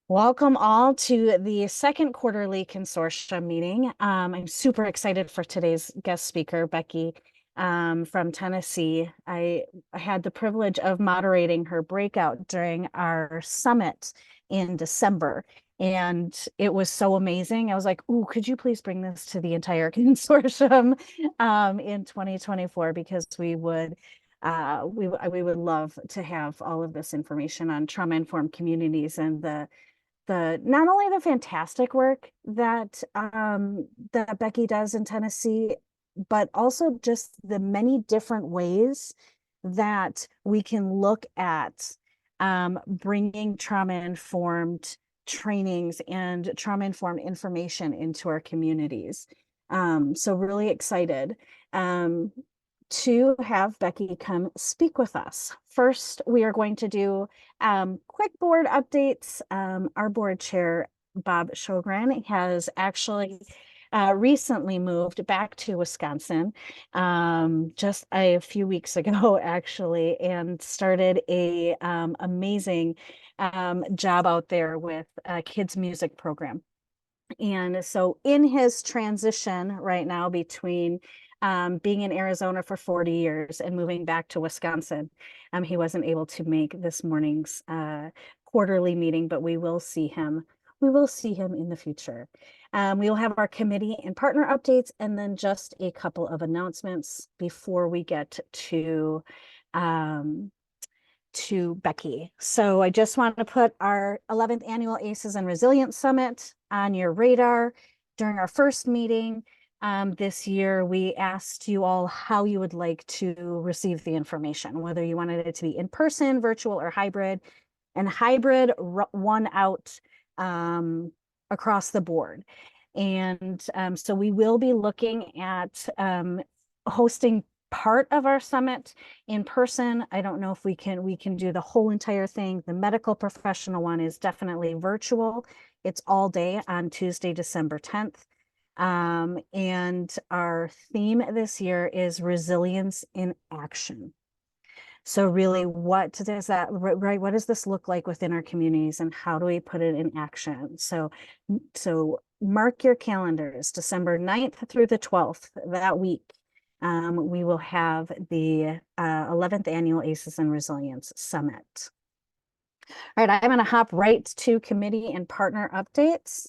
Welcome all to the second quarterly consortium meeting. I'm super excited for today's guest speaker, Becky, from Tennessee. I had the privilege of moderating her breakout during our summit in December, and it was so amazing. I was like, "Ooh, could you please bring this to the entire consortium in 2024?" Because we would love to have all of this information on trauma-informed communities and the not only the fantastic work that Becky does in Tennessee, but also just the many different ways that we can look at bringing trauma-informed trainings and trauma-informed information into our communities. So really excited. Um, to have Becky come speak with us. First, we are going to do quick board updates. Our board chair, Bob Sjogren, has actually recently moved back to Wisconsin just a few weeks ago, actually, and started a amazing job out there with a kids music program. And so in his transition right now between being in Arizona for 40 years and moving back to Wisconsin, he wasn't able to make this morning's quarterly meeting, but we will see him. We will see him in the future. We will have our committee and partner updates, and then just a couple of announcements before we get um, to Becky. So I just want to put our 11th annual ACEs and Resilience Summit on your radar. During our first meeting this year, we asked you all how you would like to receive the information, whether you wanted it to be in person, virtual, or hybrid. And hybrid won out across the board. And so we will be looking at hosting part of our summit in person. I don't know if we can do the whole entire thing. The medical professional one is definitely virtual. It's all day on Tuesday, December 10th. And our theme this year is resilience in action. So really, what does that, right? What does this look like within our communities and how do we put it in action? So mark your calendars, December 9th through the 12th, that week. We will have the 11th annual ACEs and Resilience Summit. All right, I'm going to hop right to committee and partner updates.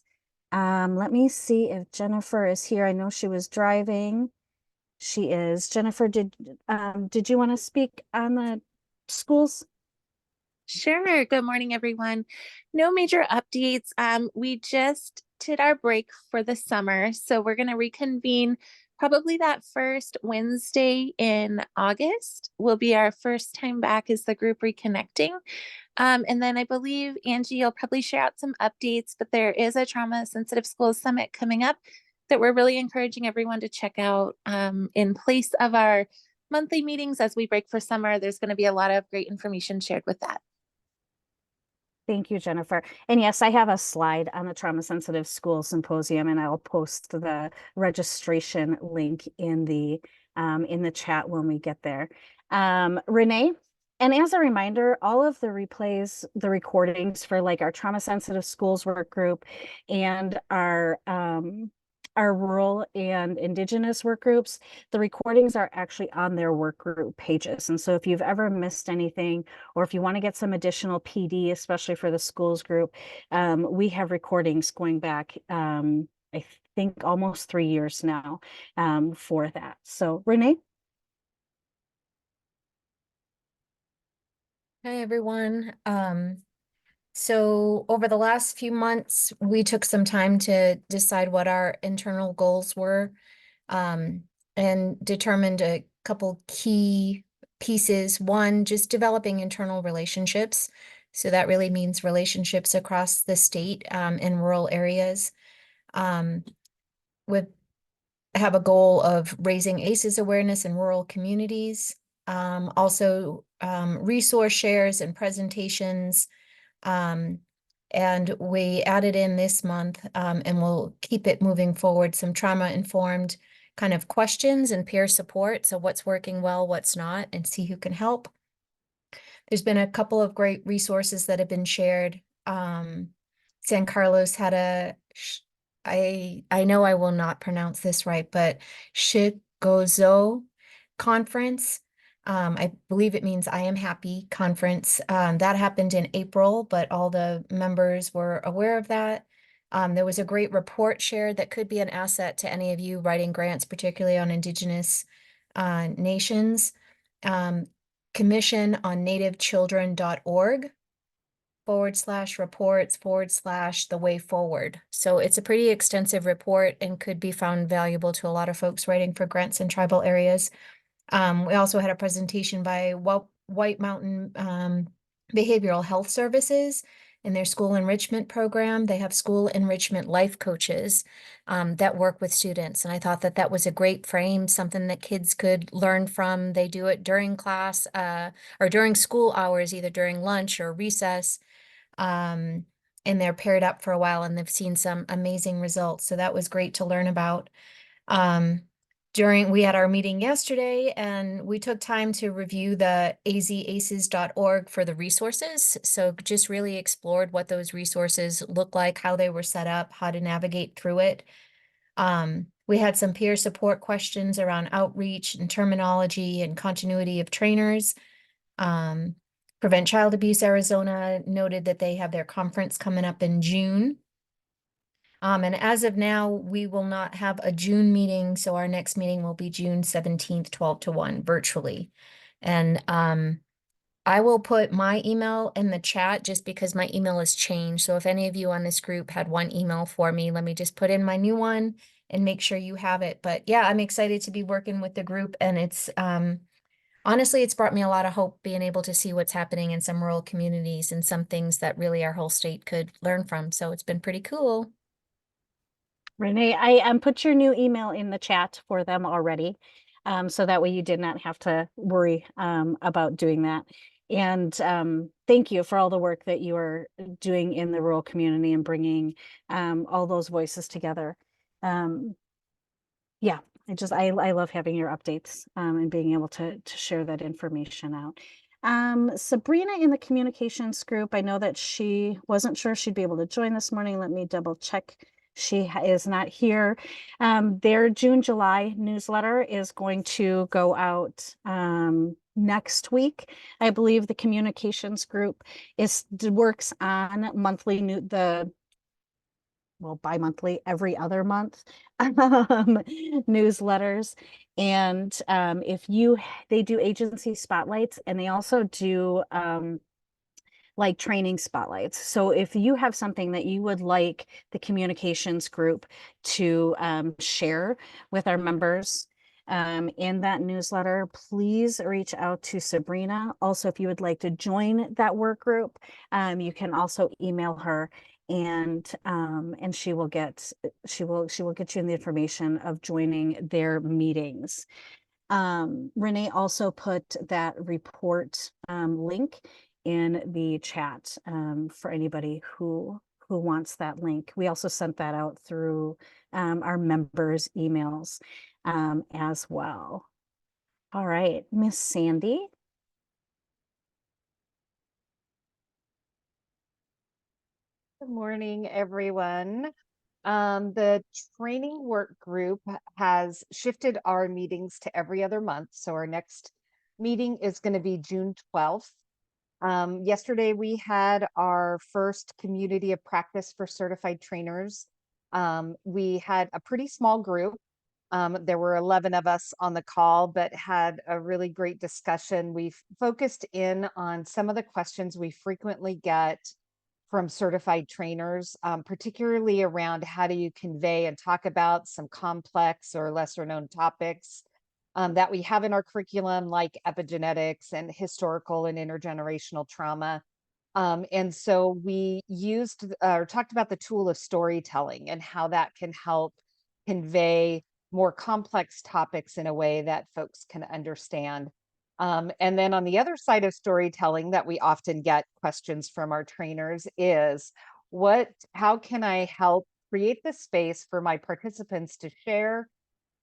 Let me see if Jennifer is here. I know she was driving. She is. Jennifer, did you want to speak on the schools? Sure. Good morning, everyone. No major updates. We just did our break for the summer, so we're going to reconvene probably that first Wednesday in August will be our first time back as the group reconnecting. And then I believe, Angie, you'll probably share out some updates, but there is a Trauma Sensitive Schools Summit coming up that we're really encouraging everyone to check out in place of our monthly meetings as we break for summer. There's going to be a lot of great information shared with that. Thank you, Jennifer. And yes, I have a slide on the Trauma Sensitive School Symposium, and I'll post the registration link in the chat when we get there. Renee, and as a reminder, all of the replays, the recordings for like our Trauma Sensitive Schools work group and our rural and indigenous work groups, the recordings are actually on their work group pages. And so if you've ever missed anything, or if you want to get some additional PD, especially for the schools group, we have recordings going back, I think almost 3 years now for that. So Renee? Hi, everyone. So over the last few months, we took some time to decide what our internal goals were, and determined a couple key pieces. One, just developing internal relationships. So that really means relationships across the state, in rural areas. With have a goal of raising ACEs awareness in rural communities. Also, resource shares and presentations. And we added in this month, and we'll keep it moving forward, some trauma-informed kind of questions and peer support. So what's working well, what's not, and see who can help. There's been a couple of great resources that have been shared. San Carlos had I know I will not pronounce this right, but Shigozo conference. I believe it means I am happy conference. That happened in April, but all the members were aware of that. There was a great report shared that could be an asset to any of you writing grants, particularly on Indigenous nations. Commission on nativechildren.org /reports /the way forward. So it's a pretty extensive report and could be found valuable to a lot of folks writing for grants in tribal areas. We also had a presentation by White Mountain Behavioral Health Services in their school enrichment program. They have school enrichment life coaches that work with students. And I thought that that was a great frame, something that kids could learn from. They do it during class or during school hours, either during lunch or recess. And they're paired up for a while and they've seen some amazing results. So that was great to learn about. We had our meeting yesterday and we took time to review the azaces.org for the resources. So just really explored what those resources look like, how they were set up, how to navigate through it. We had some peer support questions around outreach and terminology and continuity of trainers. Prevent Child Abuse Arizona noted that they have their conference coming up in June. And as of now, we will not have a June meeting, so our next meeting will be June 17th, 12 to 1 virtually. And I will put my email in the chat just because my email has changed. So if any of you on this group had one email for me, let me just put in my new one and make sure you have it. But yeah, I'm excited to be working with the group, and it's honestly, it's brought me a lot of hope being able to see what's happening in some rural communities and some things that really our whole state could learn from. So it's been pretty cool. Renee, I put your new email in the chat for them already. So that way you did not have to worry about doing that. And thank you for all the work that you are doing in the rural community and bringing all those voices together. Yeah, I love having your updates and being able to share that information out. Sabrina in the communications group, I know that she wasn't sure she'd be able to join this morning. Let me double check. She is not here. Their June-July newsletter is going to go out next week. I believe the communications group works on monthly bi-monthly, every other month newsletters. And they do agency spotlights, and they also do like training spotlights. So if you have something that you would like the communications group to share with our members in that newsletter, please reach out to Sabrina. Also, if you would like to join that work group, you can also email her, and she will get you the information of joining their meetings. Renee also put that report link in the chat for anybody who wants that link. We also sent that out through our members' emails as well. All right, Miss Sandy. Good morning, everyone. The training work group has shifted our meetings to every other month. So our next meeting is going to be June 12th. Yesterday, we had our first community of practice for certified trainers. We had a pretty small group. There were 11 of us on the call, but had a really great discussion. We've focused in on some of the questions we frequently get from certified trainers, particularly around how do you convey and talk about some complex or lesser known topics that we have in our curriculum, like epigenetics and historical and intergenerational trauma. And so we talked about the tool of storytelling and how that can help convey more complex topics in a way that folks can understand. And then on the other side of storytelling that we often get questions from our trainers is how can I help create the space for my participants to share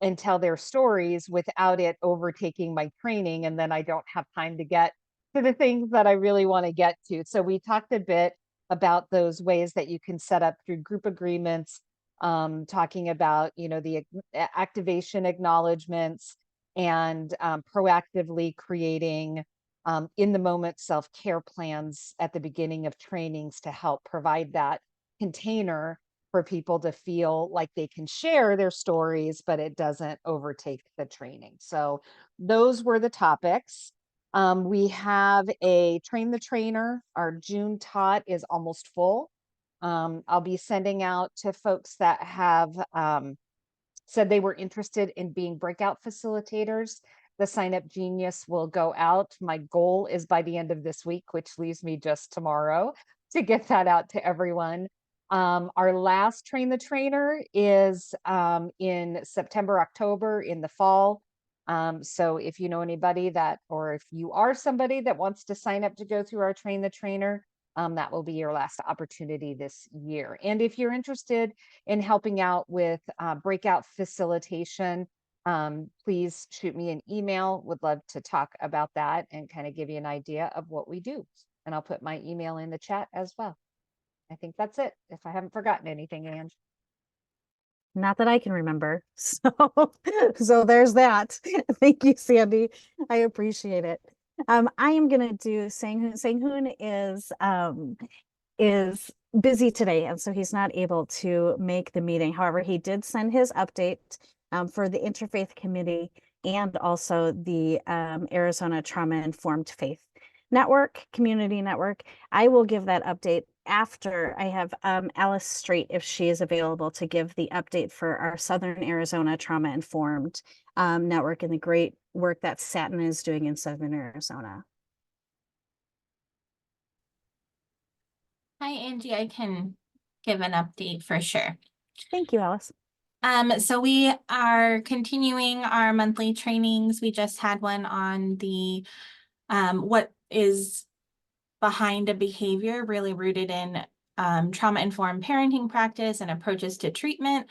and tell their stories without it overtaking my training, and then I don't have time to get to the things that I really want to get to. So we talked a bit about those ways that you can set up through group agreements, talking about, the activation acknowledgements and proactively creating in the moment self-care plans at the beginning of trainings to help provide that container for people to feel like they can share their stories, but it doesn't overtake the training. So those were the topics. We have a train the trainer. Our June tot is almost full. I'll be sending out to folks that have said they were interested in being breakout facilitators. The Sign Up Genius will go out. My goal is by the end of this week, which leaves me just tomorrow to get that out to everyone. Our last Train the Trainer is in September, October, in the fall. So if you know anybody that, or if you are somebody that wants to sign up to go through our Train the Trainer, that will be your last opportunity this year. And if you're interested in helping out with breakout facilitation, please shoot me an email. Would love to talk about that and kind of give you an idea of what we do. And I'll put my email in the chat as well. I think that's it, if I haven't forgotten anything, Ange. Not that I can remember. So there's that. Thank you, Sandy. I appreciate it. I am gonna do Sang-hoon. Sang-hoon is busy today, and so he's not able to make the meeting. However, he did send his update for the Interfaith Committee and also the Arizona Trauma Informed Faith Network, Community Network. I will give that update after I have Alice Straight, if she is available, to give the update for our Southern Arizona Trauma Informed Network and the great work that Satin is doing in Southern Arizona. Hi, Angie. I can give an update for sure. Thank you, Alice. So we are continuing our monthly trainings. We just had one on the what is behind a behavior, really rooted in trauma-informed parenting practice and approaches to treatment.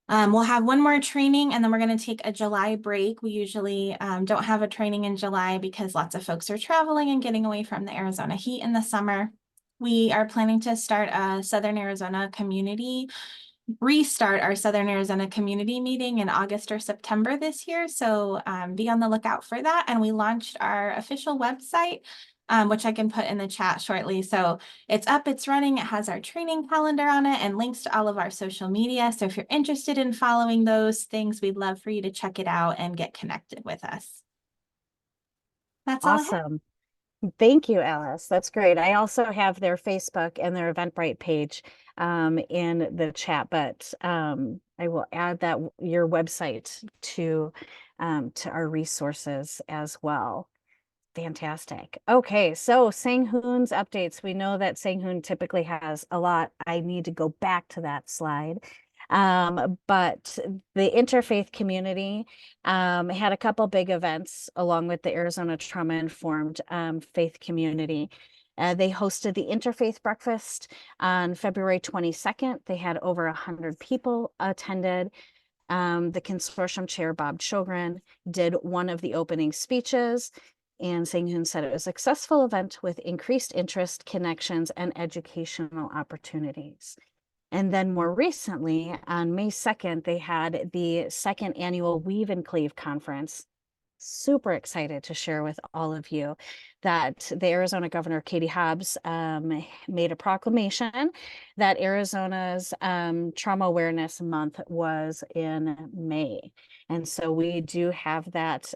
We'll have one more training, and then we're going to take a July break. We usually don't have a training in July because lots of folks are traveling and getting away from the Arizona heat in the summer. We are planning to start a Southern Arizona community restart our Southern Arizona community meeting in August or September this year. So be on the lookout for that. And we launched our official website, which I can put in the chat shortly. So it's up, it's running, it has our training calendar on it and links to all of our social media. So if you're interested in following those things, we'd love for you to check it out and get connected with us. That's all I have. Awesome. Thank you, Alice. That's great. I also have their Facebook and their Eventbrite page in the chat, but I will add that your website to our resources as well. Fantastic. Okay, so Sang-hoon's updates. We know that Sang-hoon typically has a lot. I need to go back to that slide. But the interfaith community had a couple big events along with the Arizona Trauma Informed Faith Community. They hosted the Interfaith Breakfast on February 22nd. They had over 100 people attended. The consortium chair, Bob Chogren, did one of the opening speeches. And Sang-hoon said it was a successful event with increased interest, connections, and educational opportunities. And then more recently, on May 2nd, they had the second annual Weave and Cleave conference. Super excited to share with all of you that the Arizona Governor, Katie Hobbs, made a proclamation that Arizona's Trauma Awareness Month was in May. And so we do have that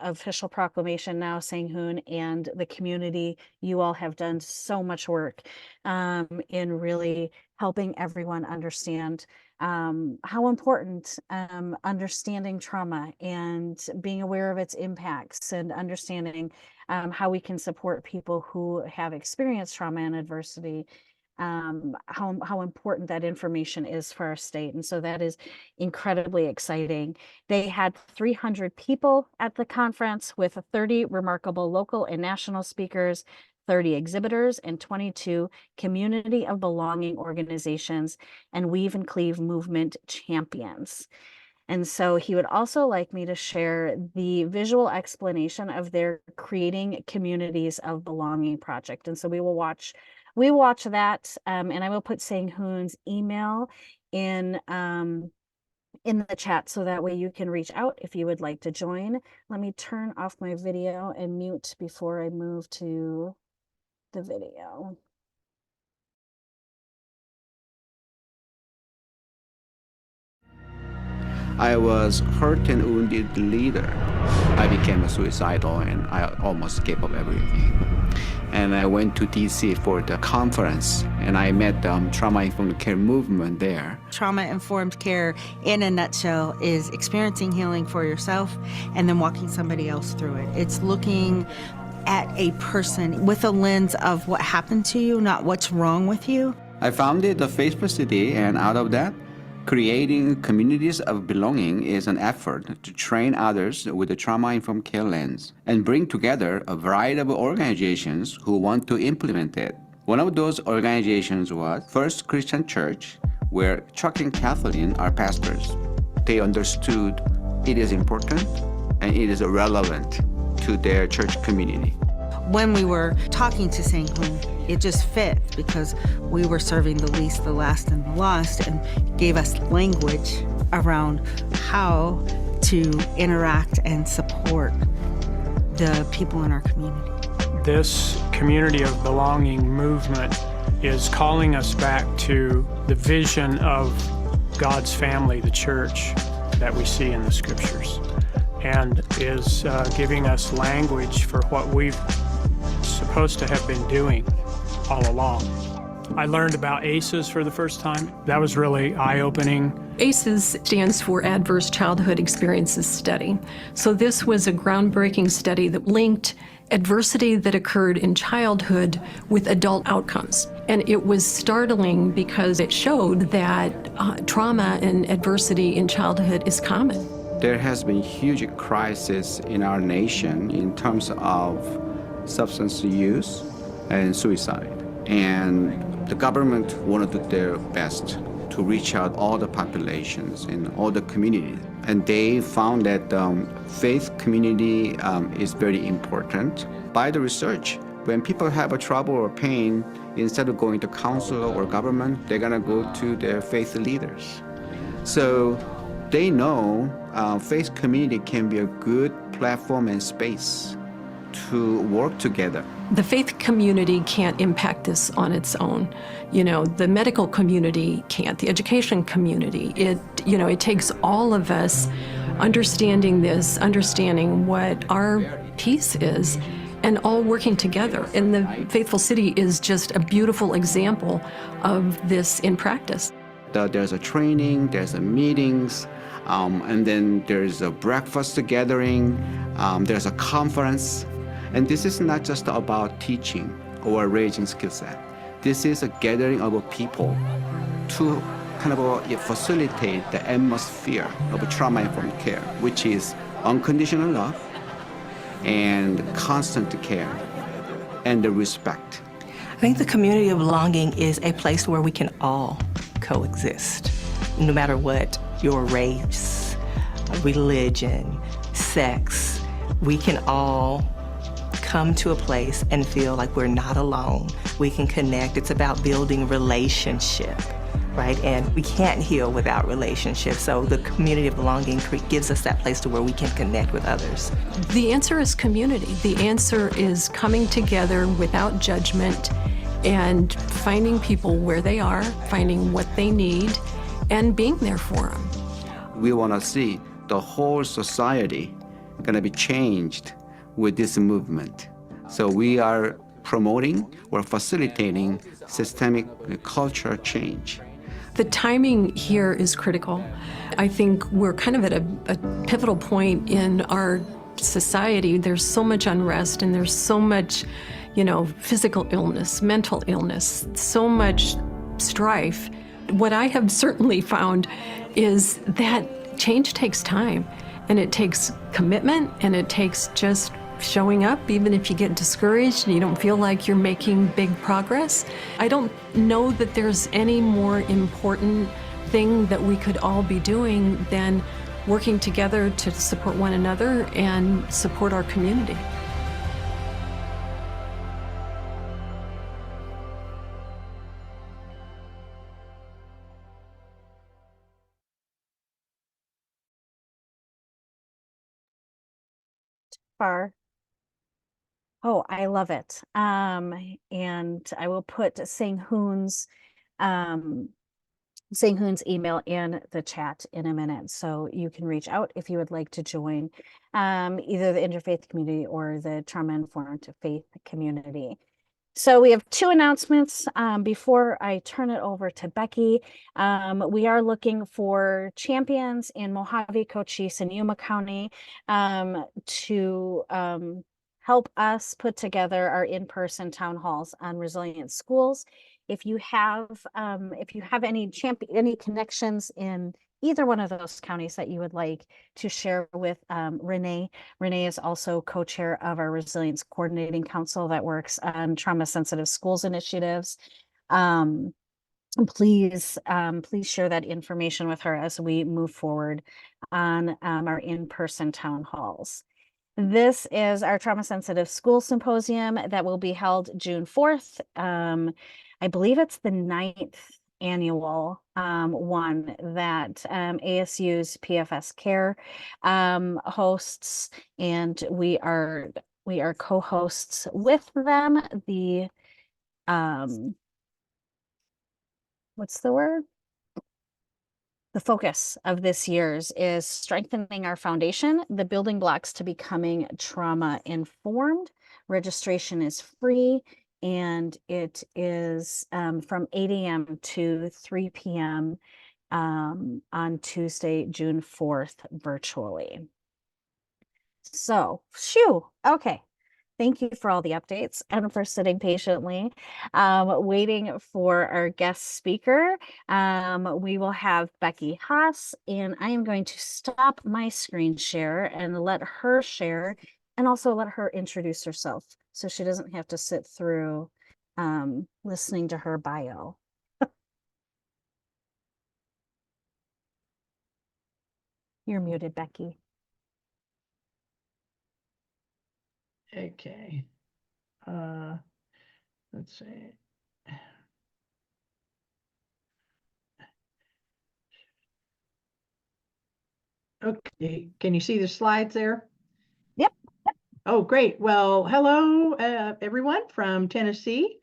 official proclamation now. Sang-hoon and the community, you all have done so much work in really helping everyone understand how important understanding trauma and being aware of its impacts and understanding how we can support people who have experienced trauma and adversity, how important that information is for our state. And so that is incredibly exciting. They had 300 people at the conference with 30 remarkable local and national speakers, 30 exhibitors, and 22 community of belonging organizations and Weave and Cleave movement champions. And so he would also like me to share the visual explanation of their Creating Communities of Belonging project. And so we watch that, and I will put Sang-hoon's email in the chat so that way you can reach out if you would like to join. Let me turn off my video and mute before I move to the video. I was hurt and wounded leader. I became suicidal and I almost gave up everything. And I went to DC for the conference and I met the trauma-informed care movement there. Trauma-informed care, in a nutshell, is experiencing healing for yourself and then walking somebody else through it. It's looking at a person with a lens of what happened to you, not what's wrong with you. I founded the Faithful City, and out of that, creating communities of belonging is an effort to train others with a trauma-informed care lens and bring together a variety of organizations who want to implement it. One of those organizations was First Christian Church, where Chuck and Kathleen are pastors. They understood it is important and it is relevant to their church community. When we were talking to Sang-hoon, it just fit because we were serving the least, the last, and the lost, and gave us language around how to interact and support the people in our community. This community of belonging movement is calling us back to the vision of God's family, the church, that we see in the scriptures, and is giving us language for what we've supposed to have been doing all along. I learned about ACEs for the first time. That was really eye-opening. ACEs stands for Adverse Childhood Experiences Study. So this was a groundbreaking study that linked adversity that occurred in childhood with adult outcomes. And it was startling because it showed that trauma and adversity in childhood is common. There has been huge crisis in our nation in terms of substance use and suicide. And the government wanted to do their best to reach out all the populations in all the communities. And they found that faith community is very important. By the research, when people have a trouble or pain, instead of going to counselor or government, they're gonna go to their faith leaders. So they know faith community can be a good platform and space to work together. The faith community can't impact this on its own. You know, the medical community can't, the education community. It takes all of us understanding this, understanding what our piece is, and all working together. And the Faithful City is just a beautiful example of this in practice. There's a training, there's a meetings, and then there's a breakfast gathering, there's a conference. And this is not just about teaching or raising skill set. This is a gathering of people to kind of facilitate the atmosphere of trauma-informed care, which is unconditional love and constant care and the respect. I think the community of belonging is a place where we can all coexist, no matter what your race, religion, sex. We can all come to a place and feel like we're not alone. We can connect. It's about building relationship, right? And we can't heal without relationship. So the community of belonging gives us that place to where we can connect with others. The answer is community. The answer is coming together without judgment and finding people where they are, finding what they need, and being there for them. We want to see the whole society going to be changed with this movement. So we are promoting or facilitating systemic culture change. The timing here is critical. I think we're kind of at a pivotal point in our society. There's so much unrest and there's so much, physical illness, mental illness, so much strife. What I have certainly found is that change takes time, and it takes commitment, and it takes just showing up, even if you get discouraged and you don't feel like you're making big progress. I don't know that there's any more important thing that we could all be doing than working together to support one another and support our community. Far. Oh, I love it. And I will put um, Sang Hoon's email in the chat in a minute, so you can reach out if you would like to join either the interfaith community or the trauma-informed faith community. So we have two announcements before I turn it over to Becky. We are looking for champions in Mojave, Cochise, and Yuma County to help us put together our in-person town halls on resilient schools. If you have any connections in either one of those counties that you would like to share with Renee. Renee is also co-chair of our Resilience Coordinating Council that works on trauma-sensitive schools initiatives. Please share that information with her as we move forward on our in-person town halls. This is our Trauma Sensitive School Symposium that will be held June 4th. I believe it's the 9th annual one that ASU's PFS Care hosts, and we are co-hosts with them. The what's the word? The focus of this year's is strengthening our foundation, the building blocks to becoming trauma informed. Registration is free, and it is from 8 a.m. to 3 p.m. On Tuesday, June 4th, virtually. So, phew, okay. Thank you for all the updates and for sitting patiently, waiting for our guest speaker. We will have Becky Haas, and I am going to stop my screen share and let her share, and also let her introduce herself so she doesn't have to sit through listening to her bio. You're muted, Becky. Okay. Let's see. Okay, can you see the slides there? Yep. Oh, great. Well, hello, everyone from Tennessee.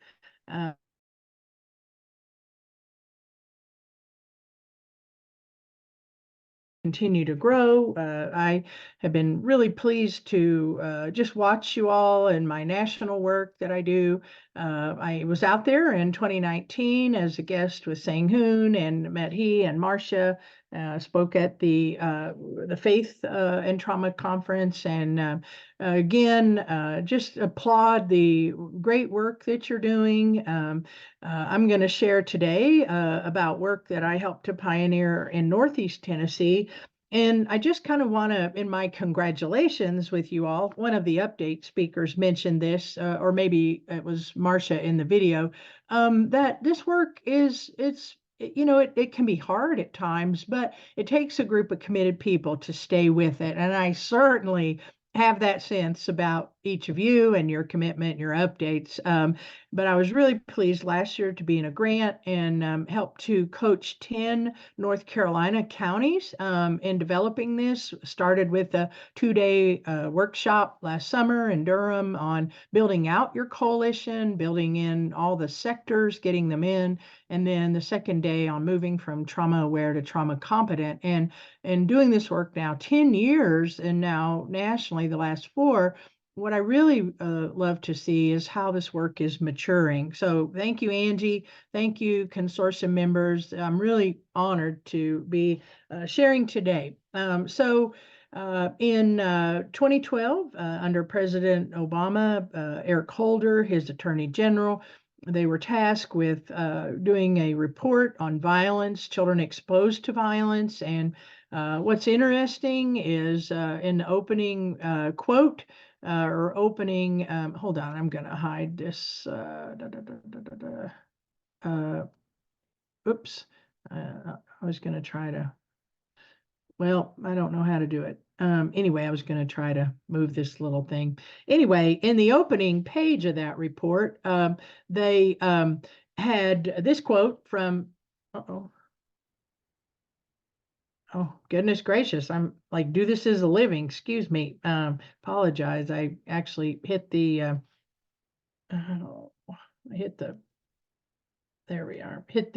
Continue to grow. I have been really pleased to just watch you all in my national work that I do. I was out there in 2019 as a guest with Sang Hoon and met he and Marcia. Spoke at the Faith and Trauma Conference, and again, just applaud the great work that you're doing. I'm going to share today about work that I helped to pioneer in Northeast Tennessee. And I just kind of want to, in my congratulations with you all, one of the update speakers mentioned this, or maybe it was Marcia in the video, that this work it can be hard at times, but it takes a group of committed people to stay with it. And I certainly have that sense about each of you and your commitment, your updates. But I was really pleased last year to be in a grant and help to coach 10 North Carolina counties in developing this. Started with a 2-day workshop last summer in Durham on building out your coalition, building in all the sectors, getting them in, and then the second day on moving from trauma aware to trauma competent. And doing this work now 10 years, and now nationally the last 4, what I really love to see is how this work is maturing. So thank you, Angie. Thank you, Consortium members. I'm really honored to be sharing today. In 2012, under President Obama, Eric Holder, his Attorney General, they were tasked with doing a report on violence, children exposed to violence. And what's interesting is in the opening quote, or opening, hold on, I'm going to hide this. Oops, I was going to try to Well, I don't know how to do it. Anyway, I was going to try to move this little thing. Anyway, in the opening page of that report, they had this quote from, uh-oh. Oh, goodness gracious. I'm like, do this as a living. Excuse me. Apologize. I actually hit the, oh, I hit the, there we are. Hit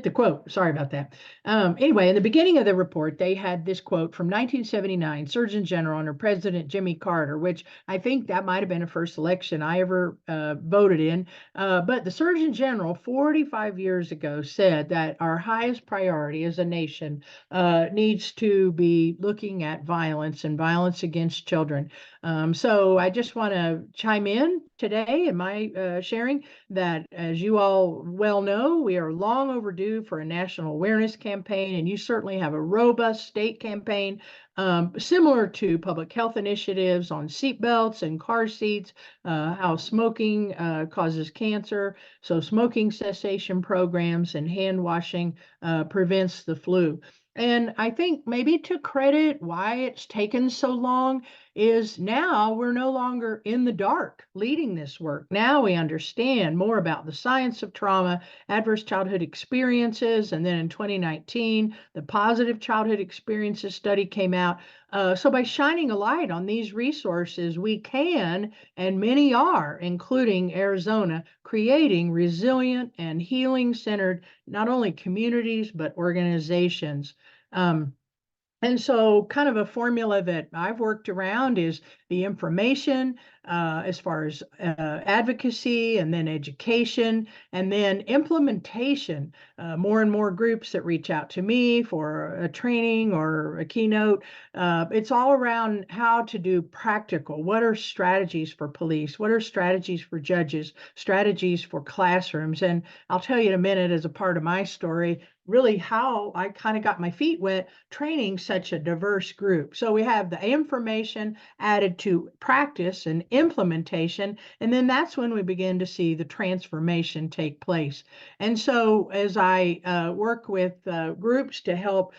the quote. Sorry about that. Anyway, in the beginning of the report, they had this quote from 1979, Surgeon General under President Jimmy Carter, which I think that might have been the first election I ever voted in. But the Surgeon General 45 years ago said that our highest priority as a nation needs to be looking at violence and violence against children. So I just want to chime in today in my sharing that, as you all well know, we are long overdue for a national awareness campaign, and you certainly have a robust state campaign similar to public health initiatives on seatbelts and car seats, how smoking causes cancer, so smoking cessation programs and hand washing prevents the flu. And I think maybe to credit why it's taken so long is now we're no longer in the dark leading this work. Now we understand more about the science of trauma, adverse childhood experiences, and then in 2019, the positive childhood experiences study came out. So by shining a light on these resources, we can, and many are, including Arizona, creating resilient and healing-centered not only communities, but organizations. And so kind of a formula that I've worked around is the information as far as advocacy, and then education, and then implementation. More and more groups that reach out to me for a training or a keynote. It's all around how to do practical. What are strategies for police? What are strategies for judges? Strategies for classrooms? And I'll tell you in a minute, as a part of my story, really how I kind of got my feet wet training such a diverse group. So we have the information added to practice and implementation, and then that's when we begin to see the transformation take place. And so as I work with groups to help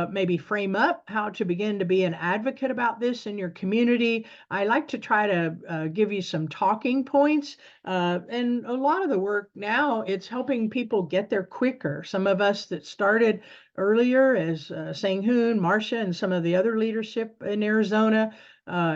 maybe frame up how to begin to be an advocate about this in your community, I like to try to give you some talking points. And a lot of the work now, it's helping people get there quicker. Some of us that started earlier as Sang-Hoon, Marcia, and some of the other leadership in Arizona,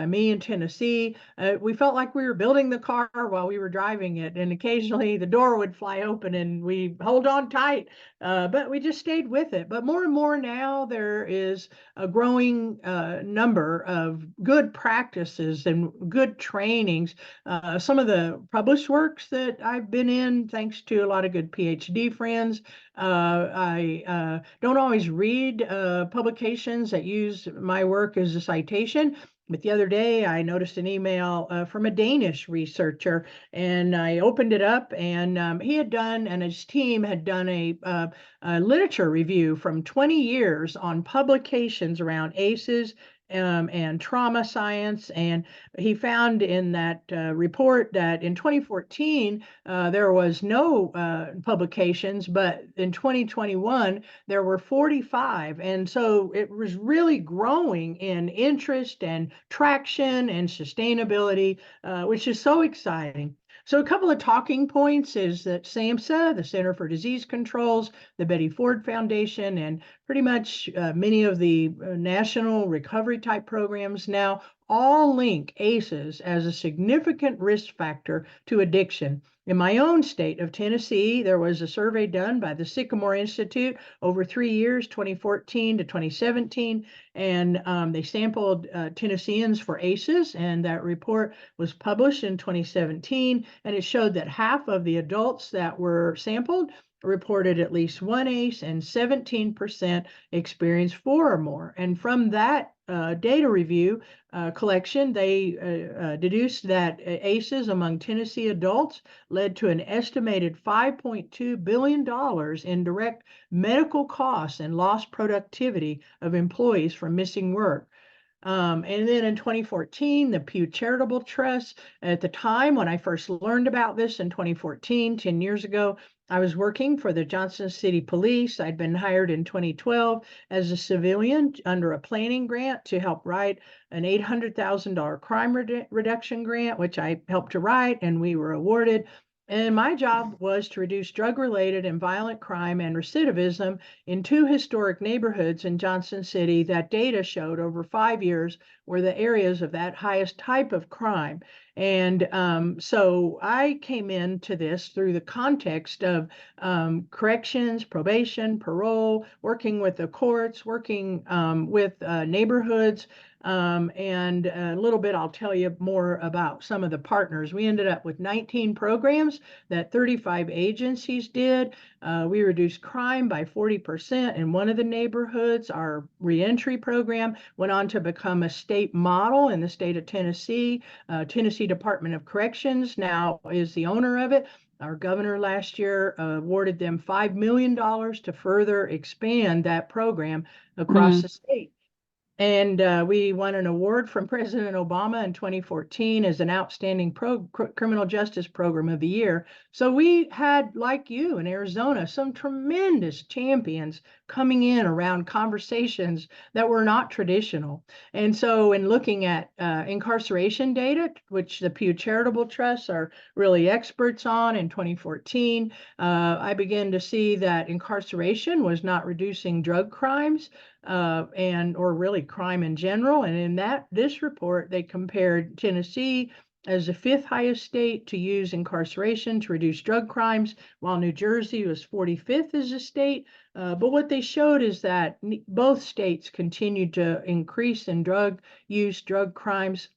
me in Tennessee, we felt like we were building the car while we were driving it. And occasionally the door would fly open and we hold on tight, but we just stayed with it. But more and more now, there is a growing number of good practices and good trainings. Some of the published works that I've been in, thanks to a lot of good PhD friends. I don't always read publications that use my work as a citation. But the other day, I noticed an email from a Danish researcher, and I opened it up, and he had done, and his team had done a literature review from 20 years on publications around ACEs and trauma science. And he found in that report that in 2014, there was no publications, but in 2021, there were 45. And so it was really growing in interest and traction and sustainability, which is so exciting. So a couple of talking points is that SAMHSA, the Center for Disease Controls, the Betty Ford Foundation, and pretty much many of the national recovery type programs now all link ACEs as a significant risk factor to addiction. In my own state of Tennessee, there was a survey done by the Sycamore Institute over 3 years, 2014 to 2017, and they sampled Tennesseans for ACEs, and that report was published in 2017, and it showed that half of the adults that were sampled reported at least one ACE, and 17% experienced 4 or more. And from that data review collection, they deduced that ACEs among Tennessee adults led to an estimated $5.2 billion in direct medical costs and lost productivity of employees from missing work. And then in 2014, the Pew Charitable Trust. At the time when I first learned about this in 2014, 10 years ago, I was working for the Johnson City Police. I'd been hired in 2012 as a civilian under a planning grant to help write an $800,000 crime reduction grant, which I helped to write, and we were awarded. And my job was to reduce drug-related and violent crime and recidivism in 2 historic neighborhoods in Johnson City that data showed over 5 years were the areas of that highest type of crime. And so I came into this through the context of corrections, probation, parole, working with the courts, working with neighborhoods. And a little bit, I'll tell you more about some of the partners. We ended up with 19 programs that 35 agencies did. We reduced crime by 40% in one of the neighborhoods. Our reentry program went on to become a state model in the state of Tennessee. Tennessee Department of Corrections now is the owner of it. Our governor last year awarded them $5 million to further expand that program across the state. And we won an award from President Obama in 2014 as an outstanding criminal justice program of the year. So we had, like you in Arizona, some tremendous champions coming in around conversations that were not traditional. And so in looking at incarceration data, which the Pew Charitable Trusts are really experts on in 2014, I began to see that incarceration was not reducing drug crimes, or really crime in general. And in this report, they compared Tennessee as the 5th highest state to use incarceration to reduce drug crimes, while New Jersey was 45th as a state. But what they showed is that both states continued to increase in drug use, drug crimes,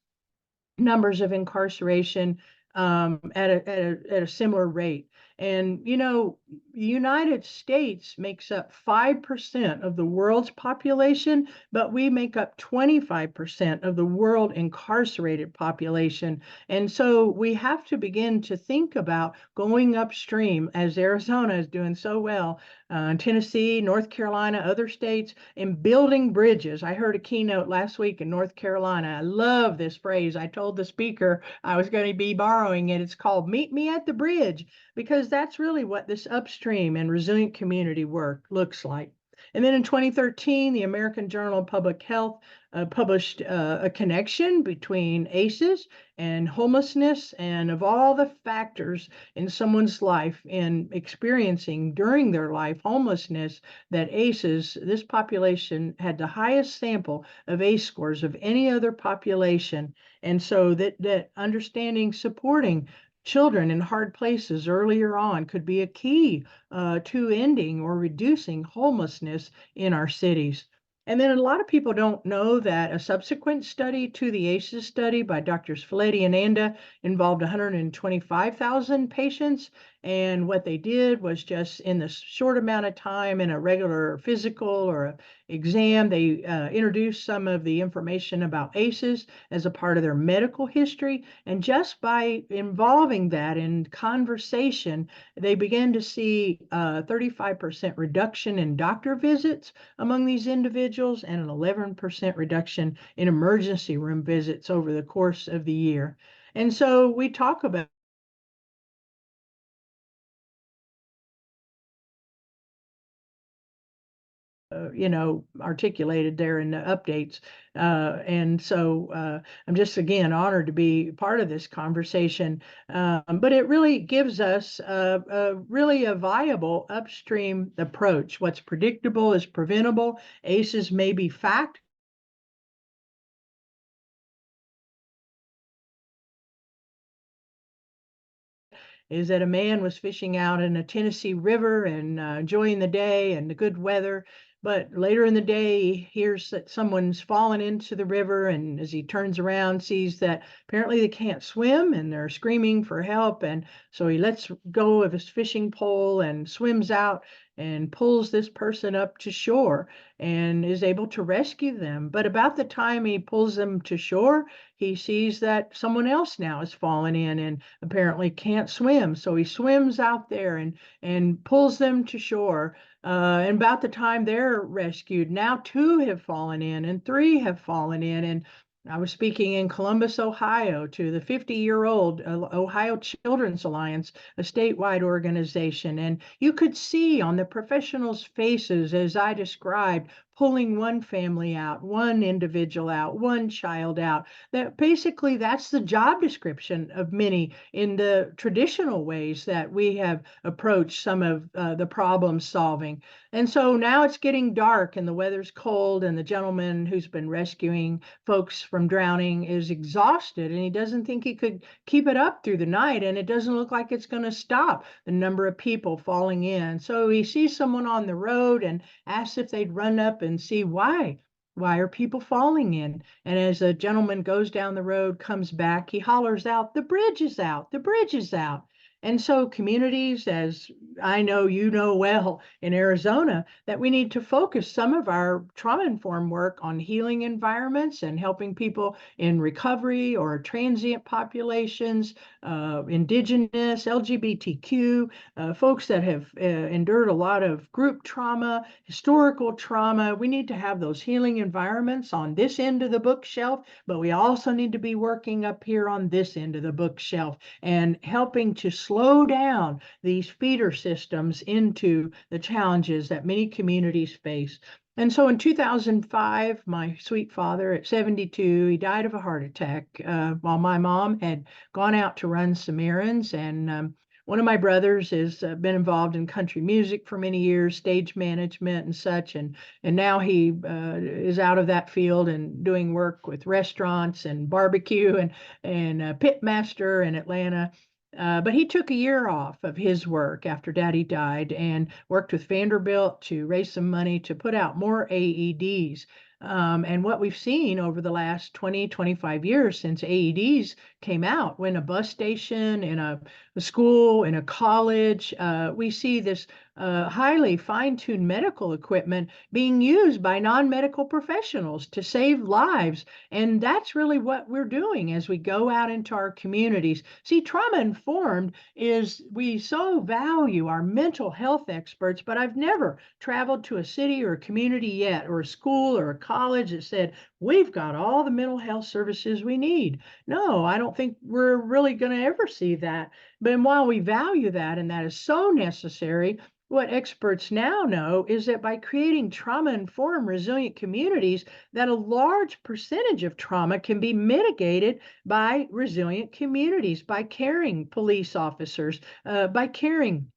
numbers of incarceration at a similar rate. And, you know, the United States makes up 5% of the world's population, but we make up 25% of the world incarcerated population. And so we have to begin to think about going upstream, as Arizona is doing so well, Tennessee, North Carolina, other states, and building bridges. I heard a keynote last week in North Carolina. I love this phrase. I told the speaker I was going to be borrowing it. It's called "Meet Me at the Bridge," because that's really what this upstream and resilient community work looks like. And then in 2013, the American Journal of Public Health published a connection between ACEs and homelessness, and of all the factors in someone's life in experiencing during their life homelessness, that ACEs, this population had the highest sample of ACE scores of any other population. And so that understanding, supporting children in hard places earlier on could be a key to ending or reducing homelessness in our cities. And then a lot of people don't know that a subsequent study to the ACEs study by Drs. Folletti and Anda involved 125,000 patients. And what they did was, just in this short amount of time in a regular physical or exam, they introduced some of the information about ACEs as a part of their medical history. And just by involving that in conversation, they began to see a 35% reduction in doctor visits among these individuals and an 11% reduction in emergency room visits over the course of the year. And so we talk about articulated there in the updates. And so I'm just, again, honored to be part of this conversation. But it really gives us really a viable upstream approach. What's predictable is preventable. ACEs may be fact. Is that a man was fishing out in a Tennessee river and enjoying the day and the good weather. But later in the day, he hears that someone's fallen into the river, and as he turns around, sees that apparently they can't swim and they're screaming for help. And so he lets go of his fishing pole and swims out and pulls this person up to shore and is able to rescue them. But about the time he pulls them to shore, he sees that someone else now has fallen in and apparently can't swim. So he swims out there and pulls them to shore. And about the time they're rescued, now 2 have fallen in and 3 have fallen in. And I was speaking in Columbus, Ohio, to the 50-year-old Ohio Children's Alliance, a statewide organization. And you could see on the professionals' faces, as I described, pulling one family out, one individual out, one child out, that basically that's the job description of many in the traditional ways that we have approached some of the problem solving. And so now it's getting dark and the weather's cold, and the gentleman who's been rescuing folks from drowning is exhausted, and he doesn't think he could keep it up through the night, and it doesn't look like it's going to stop, the number of people falling in. So he sees someone on the road and asks if they'd run up and see why. Why are people falling in? And as a gentleman goes down the road, comes back, he hollers out, "The bridge is out, the bridge is out." And so communities, as I know you know well in Arizona, that we need to focus some of our trauma-informed work on healing environments and helping people in recovery or transient populations, indigenous, LGBTQ, folks that have endured a lot of group trauma, historical trauma. We need to have those healing environments on this end of the bookshelf, but we also need to be working up here on this end of the bookshelf and helping to slow down these feeder systems into the challenges that many communities face. And so in 2005, my sweet father at 72, he died of a heart attack while my mom had gone out to run some errands. And one of my brothers has been involved in country music for many years, stage management and such. And now he is out of that field and doing work with restaurants and barbecue and pit master in Atlanta. But he took a year off of his work after Daddy died and worked with Vanderbilt to raise some money to put out more AEDs. And what we've seen over the last 20, 25 years since AEDs came out, when a bus station, in a school, in a college, we see this highly fine-tuned medical equipment being used by non-medical professionals to save lives. And that's really what we're doing as we go out into our communities. See, trauma-informed is, we so value our mental health experts, but I've never traveled to a city or a community yet, or a school or a college that said, we've got all the mental health services we need. No, I don't think we're really going to ever see that. But while we value that, and that is so necessary, what experts now know is that by creating trauma-informed, resilient communities, that a large percentage of trauma can be mitigated by resilient communities, by caring police officers, by caring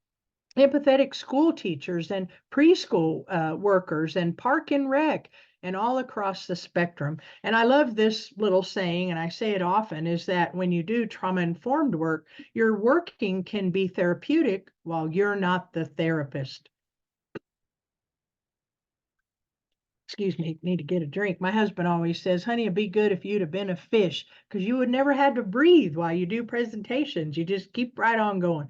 empathetic school teachers and preschool workers and park and rec and all across the spectrum. And I love this little saying, and I say it often, is that when you do trauma-informed work, your working can be therapeutic while you're not the therapist. Excuse me, need to get a drink. My husband always says, honey, it'd be good if you'd have been a fish, because you would never had to breathe while you do presentations. You just keep right on going.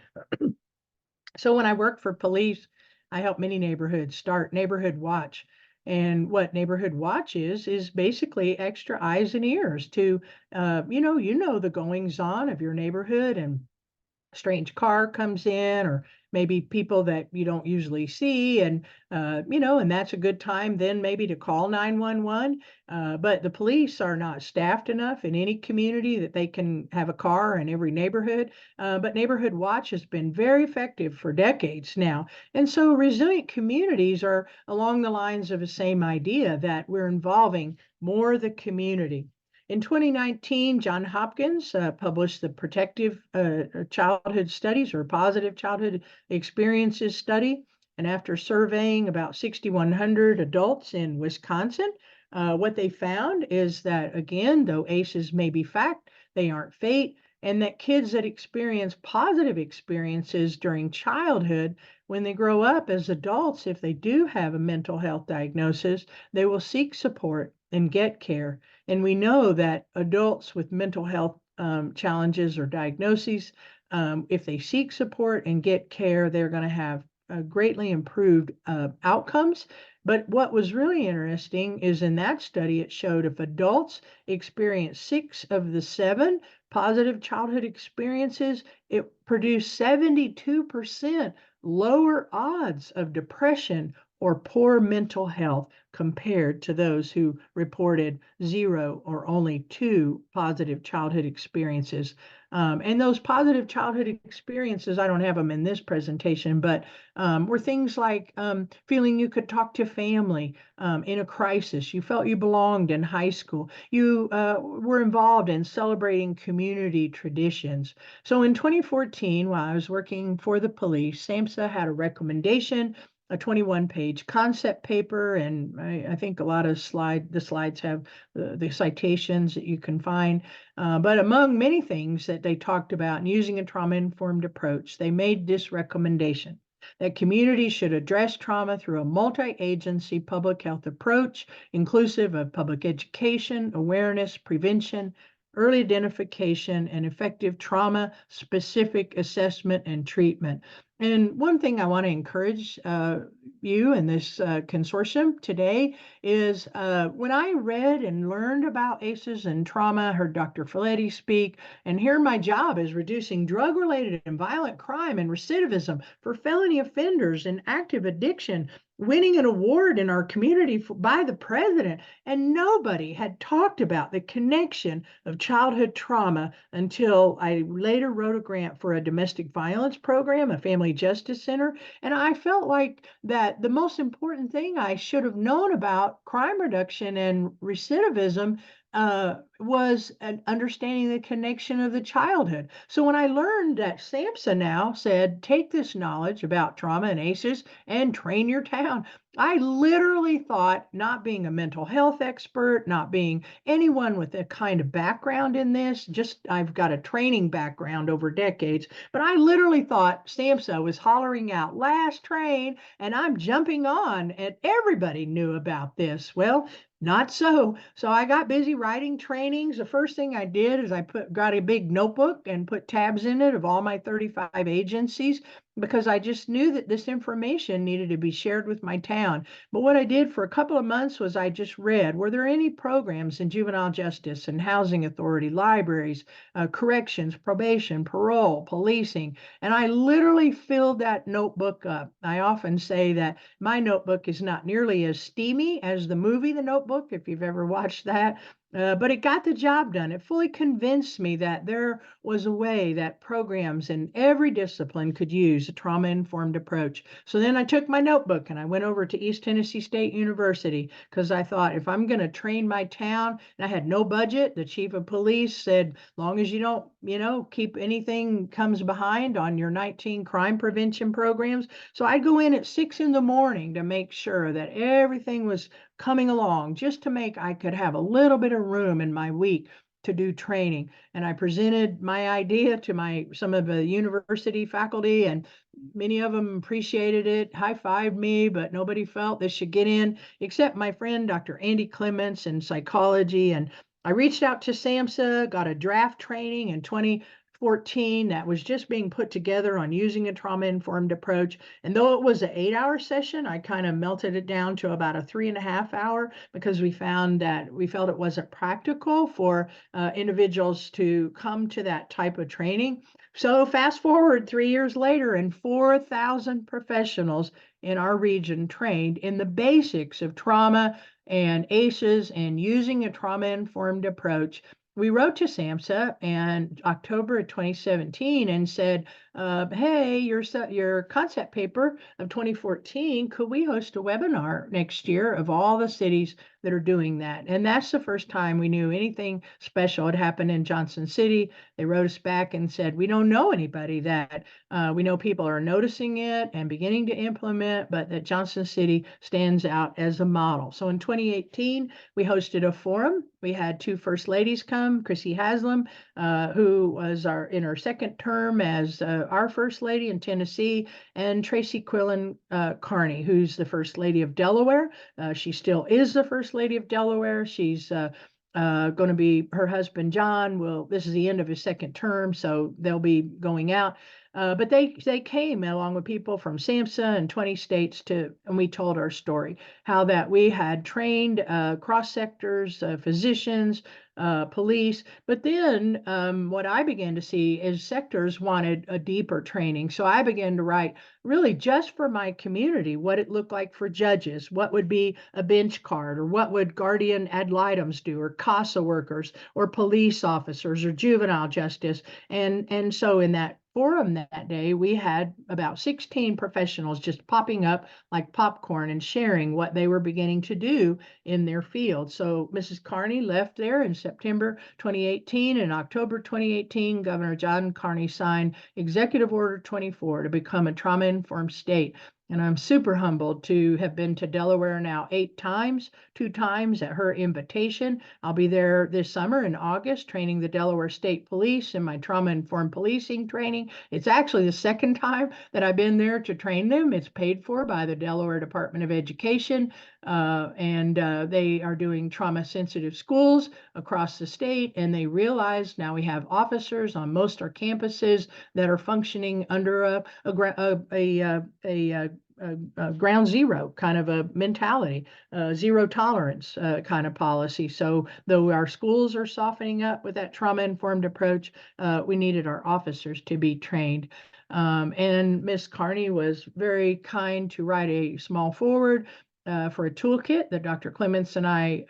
So when I work for police, I help many neighborhoods start Neighborhood Watch. And what Neighborhood Watch is basically extra eyes and ears to, you know the goings on of your neighborhood, and a strange car comes in, or maybe people that you don't usually see, and and that's a good time then maybe to call 911. But the police are not staffed enough in any community that they can have a car in every neighborhood. But Neighborhood Watch has been very effective for decades now. And so resilient communities are along the lines of the same idea, that we're involving more of the community. In 2019, Johns Hopkins published the Protective Childhood Studies, or Positive Childhood Experiences Study. And after surveying about 6,100 adults in Wisconsin, what they found is that, again, though ACEs may be fact, they aren't fate, and that kids that experience positive experiences during childhood, when they grow up as adults, if they do have a mental health diagnosis, they will seek support and get care. And we know that adults with mental health challenges or diagnoses, if they seek support and get care, they're going to have greatly improved outcomes. But what was really interesting is in that study, it showed if adults experienced 6 of the 7 positive childhood experiences, it produced 72% lower odds of depression or poor mental health compared to those who reported 0 or only 2 positive childhood experiences. And those positive childhood experiences, I don't have them in this presentation, but were things like feeling you could talk to family in a crisis. You felt you belonged in high school. You were involved in celebrating community traditions. So in 2014, while I was working for the police, SAMHSA had a recommendation, a 21-page concept paper, and I think a lot of the slides have the citations that you can find. But among many things that they talked about in using a trauma-informed approach, they made this recommendation that communities should address trauma through a multi-agency public health approach, inclusive of public education, awareness, prevention, early identification, and effective trauma-specific assessment and treatment. And one thing I want to encourage you and this consortium today is when I read and learned about ACEs and trauma, heard Dr. Folletti speak, and here my job is reducing drug-related and violent crime and recidivism for felony offenders and active addiction, winning an award in our community by the president. And nobody had talked about the connection of childhood trauma until I later wrote a grant for a domestic violence program, a family justice center. And I felt like that the most important thing I should have known about crime reduction and recidivism was an understanding the connection of the childhood. So when I learned that SAMHSA now said, take this knowledge about trauma and ACEs and train your town, I literally thought, not being a mental health expert, not being anyone with a kind of background in this, just I've got a training background over decades, but I literally thought SAMHSA was hollering out, last train, and I'm jumping on, and everybody knew about this. Well, not so. So I got busy writing trainings. The first thing I did is I got a big notebook and put tabs in it of all my 35 agencies, because I just knew that this information needed to be shared with my town. But what I did for a couple of months was I just read, were there any programs in juvenile justice and housing authority, libraries, corrections, probation, parole, policing, and I literally filled that notebook up. I often say that my notebook is not nearly as steamy as the movie The Notebook, if you've ever watched that. But it got the job done. It fully convinced me that there was a way that programs in every discipline could use a trauma-informed approach. So then I took my notebook and I went over to East Tennessee State University, because I thought, if I'm going to train my town, and I had no budget, the chief of police said, long as you don't, keep anything comes behind on your 19 crime prevention programs. So I'd go in at 6 in the morning to make sure that everything was coming along, just to make I could have a little bit of room in my week to do training. And I presented my idea to some of the university faculty, and many of them appreciated it, high-fived me, but nobody felt this should get in, except my friend Dr. Andy Clements in psychology. And I reached out to SAMHSA, got a draft training in 2014 that was just being put together on using a trauma-informed approach. And though it was an 8-hour session, I kind of melted it down to about a 3.5 hour, because we felt it wasn't practical for individuals to come to that type of training. So fast forward 3 years later, and 4,000 professionals in our region trained in the basics of trauma and ACEs and using a trauma-informed approach. We wrote to SAMHSA in October of 2017 and said, hey, your concept paper of 2014, could we host a webinar next year of all the cities that are doing that? And that's the first time we knew anything special had happened in Johnson City. They wrote us back and said, we don't know anybody that, we know people are noticing it and beginning to implement, but that Johnson City stands out as a model. So in 2018, we hosted a forum. We had 2 first ladies come, Chrissy Haslam, who was in her second term as our first lady in Tennessee, and Tracy Quillen Carney, who's the first lady of Delaware. She still is the first lady of Delaware. She's going to be, her husband John this is the end of his second term, so they'll be going out. But they came along with people from SAMHSA and 20 states and we told our story, how that we had trained cross sectors, physicians, police. But then what I began to see is sectors wanted a deeper training. So I began to write really just for my community what it looked like for judges, what would be a bench card, or what would guardian ad litems do, or CASA workers, or police officers, or juvenile justice. And so in that forum that day, we had about 16 professionals just popping up like popcorn and sharing what they were beginning to do in their field. So Mrs. Carney left there in September 2018. In October 2018, Governor John Carney signed Executive Order 24 to become a trauma-informed state. And I'm super humbled to have been to Delaware now 8 times, 2 times at her invitation. I'll be there this summer in August training the Delaware State Police in my trauma-informed policing training. It's actually the second time that I've been there to train them. It's paid for by the Delaware Department of Education, and they are doing trauma-sensitive schools across the state, and they realize now we have officers on most our campuses that are functioning under a ground zero kind of a mentality, zero tolerance kind of policy. So though our schools are softening up with that trauma-informed approach, we needed our officers to be trained. And Miss Carney was very kind to write a small foreword for a toolkit that Dr. Clements and I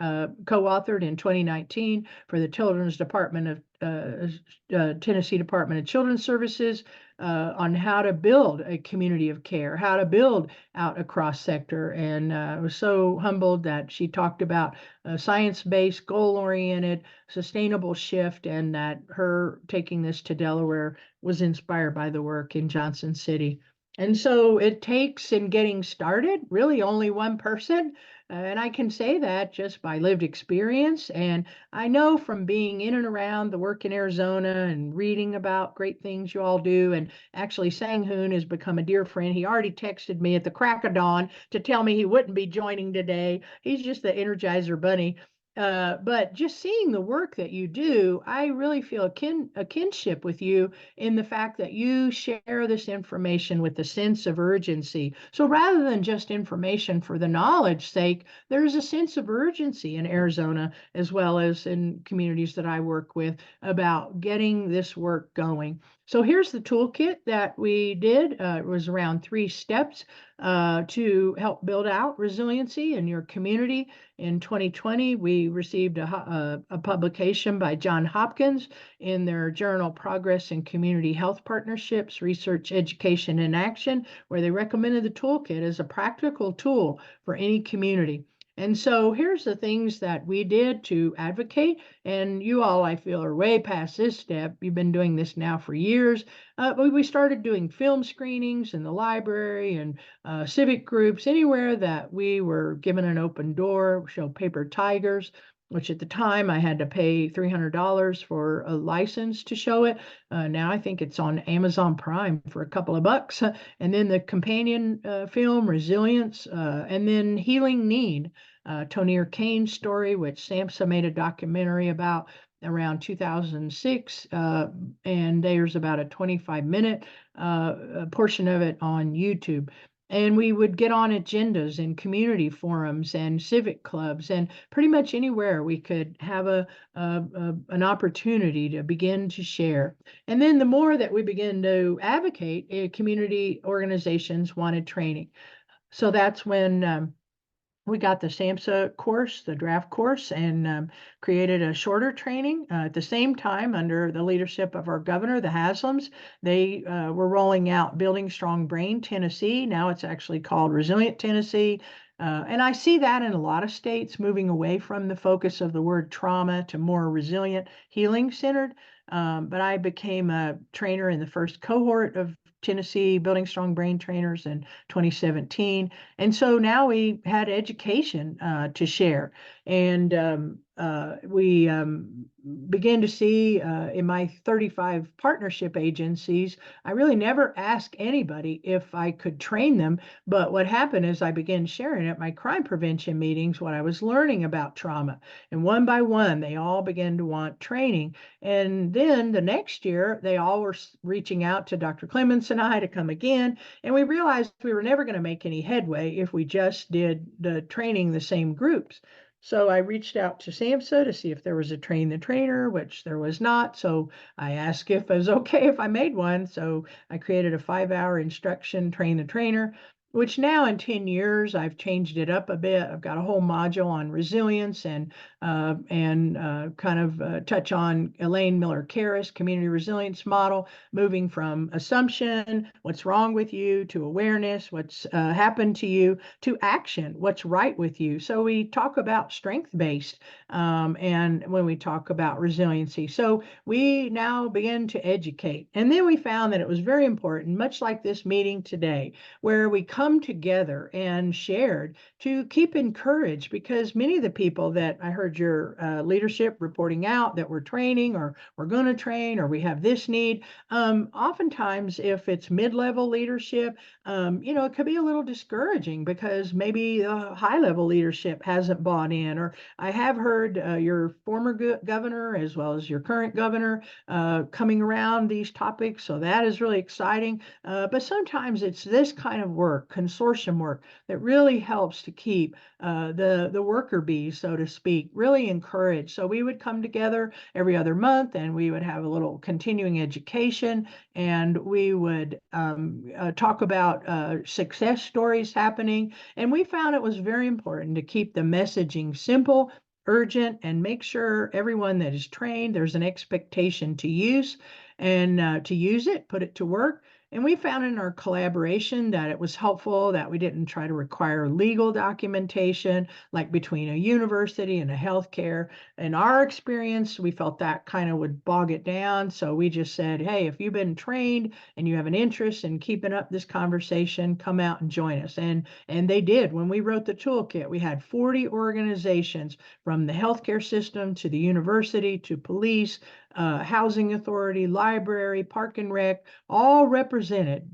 co-authored in 2019 for the Children's Department of Tennessee Department of Children's Services on how to build a community of care, how to build out a cross sector. And I was so humbled that she talked about a science-based, goal-oriented, sustainable shift, and that her taking this to Delaware was inspired by the work in Johnson City. And so it takes, in getting started, really only one person. And I can say that just by lived experience. And I know from being in and around the work in Arizona and reading about great things you all do. And actually, Sang Hoon has become a dear friend. He already texted me at the crack of dawn to tell me he wouldn't be joining today. He's just the Energizer Bunny. But just seeing the work that you do, I really feel a kinship with you in the fact that you share this information with a sense of urgency. So rather than just information for the knowledge sake, there's a sense of urgency in Arizona, as well as in communities that I work with, about getting this work going. So here's the toolkit that we did. It was around 3 steps to help build out resiliency in your community. In 2020, we received a publication by Johns Hopkins in their journal Progress in Community Health Partnerships, Research, Education, and Action, where they recommended the toolkit as a practical tool for any community. And so here's the things that we did to advocate. And you all, I feel, are way past this step. You've been doing this now for years. But we started doing film screenings in the library and civic groups, anywhere that we were given an open door, show Paper Tigers, which at the time I had to pay $300 for a license to show it. Now I think it's on Amazon Prime for a couple of bucks. And then the companion film, Resilience, and then Healing Need, Tonir Kane's story, which SAMHSA made a documentary about around 2006. And there's about a 25-minute portion of it on YouTube. And we would get on agendas in community forums and civic clubs, and pretty much anywhere we could have an opportunity to begin to share. And then the more that we begin to advocate, community organizations wanted training. So that's when we got the SAMHSA course, the draft course, and created a shorter training. At the same time, under the leadership of our governor, the Haslams, they were rolling out Building Strong Brain Tennessee. Now it's actually called Resilient Tennessee. And I see that in a lot of states, moving away from the focus of the word trauma to more resilient, healing centered. But I became a trainer in the first cohort of Tennessee Building Strong Brain Trainers in 2017. And so now we had education to share. And we began to see in my 35 partnership agencies, I really never asked anybody if I could train them. But what happened is I began sharing at my crime prevention meetings what I was learning about trauma. And one by one, they all began to want training. And then the next year, they all were reaching out to Dr. Clements and I to come again. And we realized we were never going to make any headway if we just did the training the same groups. So I reached out to SAMHSA to see if there was a train the trainer, which there was not. So I asked if it was okay if I made one. So I created a 5-hour instruction train the trainer, which now in 10 years, I've changed it up a bit. I've got a whole module on resilience and kind of touch on Elaine Miller-Karras community resilience model, moving from assumption, what's wrong with you, to awareness, what's happened to you, to action, what's right with you. So we talk about strength-based and when we talk about resiliency. So we now begin to educate. And then we found that it was very important, much like this meeting today, where we come together and shared to keep encouraged, because many of the people that I heard your leadership reporting out that we're training or we're going to train or we have this need, oftentimes if it's mid-level leadership, it could be a little discouraging because maybe high-level leadership hasn't bought in. Or I have heard your former governor as well as your current governor coming around these topics. So that is really exciting. But sometimes it's this kind of work, consortium work, that really helps to keep the worker bees, so to speak, really encouraged. So we would come together every other month and we would have a little continuing education, and we would talk about success stories happening. And we found it was very important to keep the messaging simple, urgent, and make sure everyone that is trained, there's an expectation to use and to use it, put it to work. And we found in our collaboration that it was helpful that we didn't try to require legal documentation, like between a university and a healthcare. In our experience, we felt that kind of would bog it down. So we just said, hey, if you've been trained and you have an interest in keeping up this conversation, come out and join us. And they did. When we wrote the toolkit, we had 40 organizations from the healthcare system to the university to police, housing authority, library, park and rec, all represented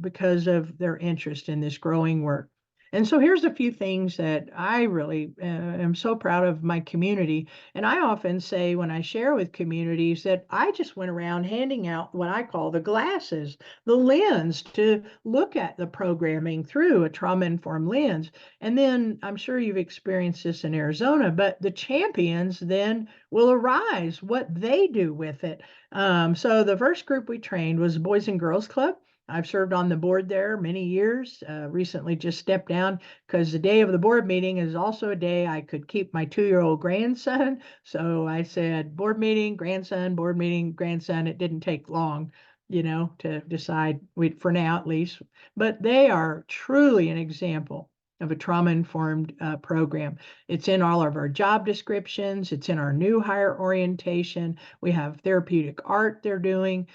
because of their interest in this growing work. And so here's a few things that I really am so proud of my community. And I often say when I share with communities that I just went around handing out what I call the glasses, the lens to look at the programming through a trauma-informed lens. And then I'm sure you've experienced this in Arizona, but the champions then will arise, what they do with it. So the first group we trained was Boys and Girls Club. I've served on the board there many years, recently just stepped down because the day of the board meeting is also a day I could keep my 2-year-old grandson. So I said, board meeting, grandson, board meeting, grandson. It didn't take long, to decide, for now at least. But they are truly an example of a trauma-informed program. It's in all of our job descriptions. It's in our new hire orientation. We have therapeutic art they're doing.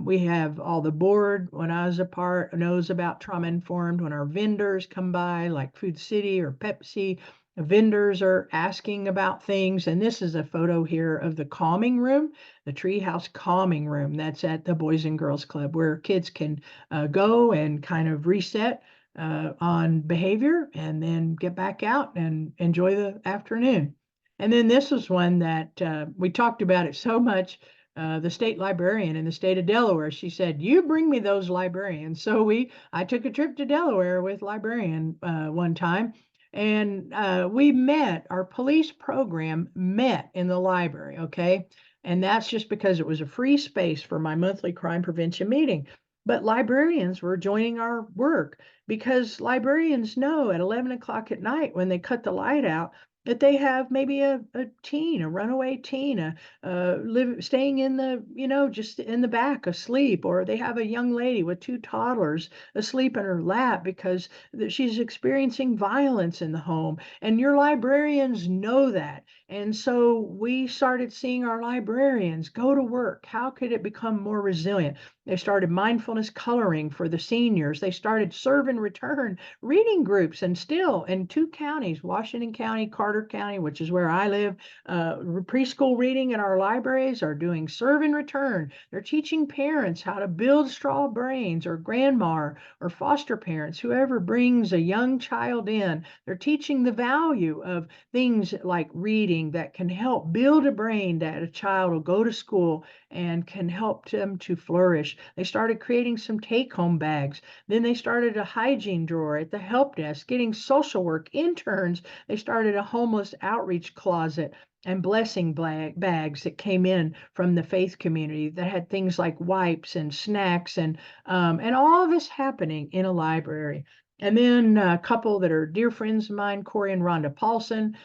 We have all the board, when I was a part, knows about trauma-informed. When our vendors come by, like Food City or Pepsi, the vendors are asking about things. And this is a photo here of the calming room, the Treehouse Calming Room. That's at the Boys and Girls Club, where kids can go and kind of reset on behavior and then get back out and enjoy the afternoon. And then this was one that we talked about it so much. The state librarian in the state of Delaware, she said, you bring me those librarians. So I took a trip to Delaware with librarian one time, and our police program met in the library, okay? And that's just because it was a free space for my monthly crime prevention meeting. But librarians were joining our work because librarians know at 11 o'clock at night when they cut the light out that they have maybe a runaway teen, staying in the, just in the back asleep, or they have a young lady with 2 toddlers asleep in her lap because she's experiencing violence in the home. And your librarians know that. And so we started seeing our librarians go to work. How could it become more resilient? They started mindfulness coloring for the seniors. They started serve and return reading groups, and still in 2 counties, Washington County, Carter County, which is where I live, preschool reading in our libraries are doing serve and return. They're teaching parents how to build straw brains, or grandma or foster parents, whoever brings a young child in. They're teaching the value of things like reading that can help build a brain that a child will go to school and can help them to flourish. They started creating some take-home bags. Then they started a hygiene drawer at the help desk, getting social work interns. They started a homeless outreach closet and blessing bags that came in from the faith community that had things like wipes and snacks, and all of this happening in a library. And then a couple that are dear friends of mine, Corey and Rhonda Paulson.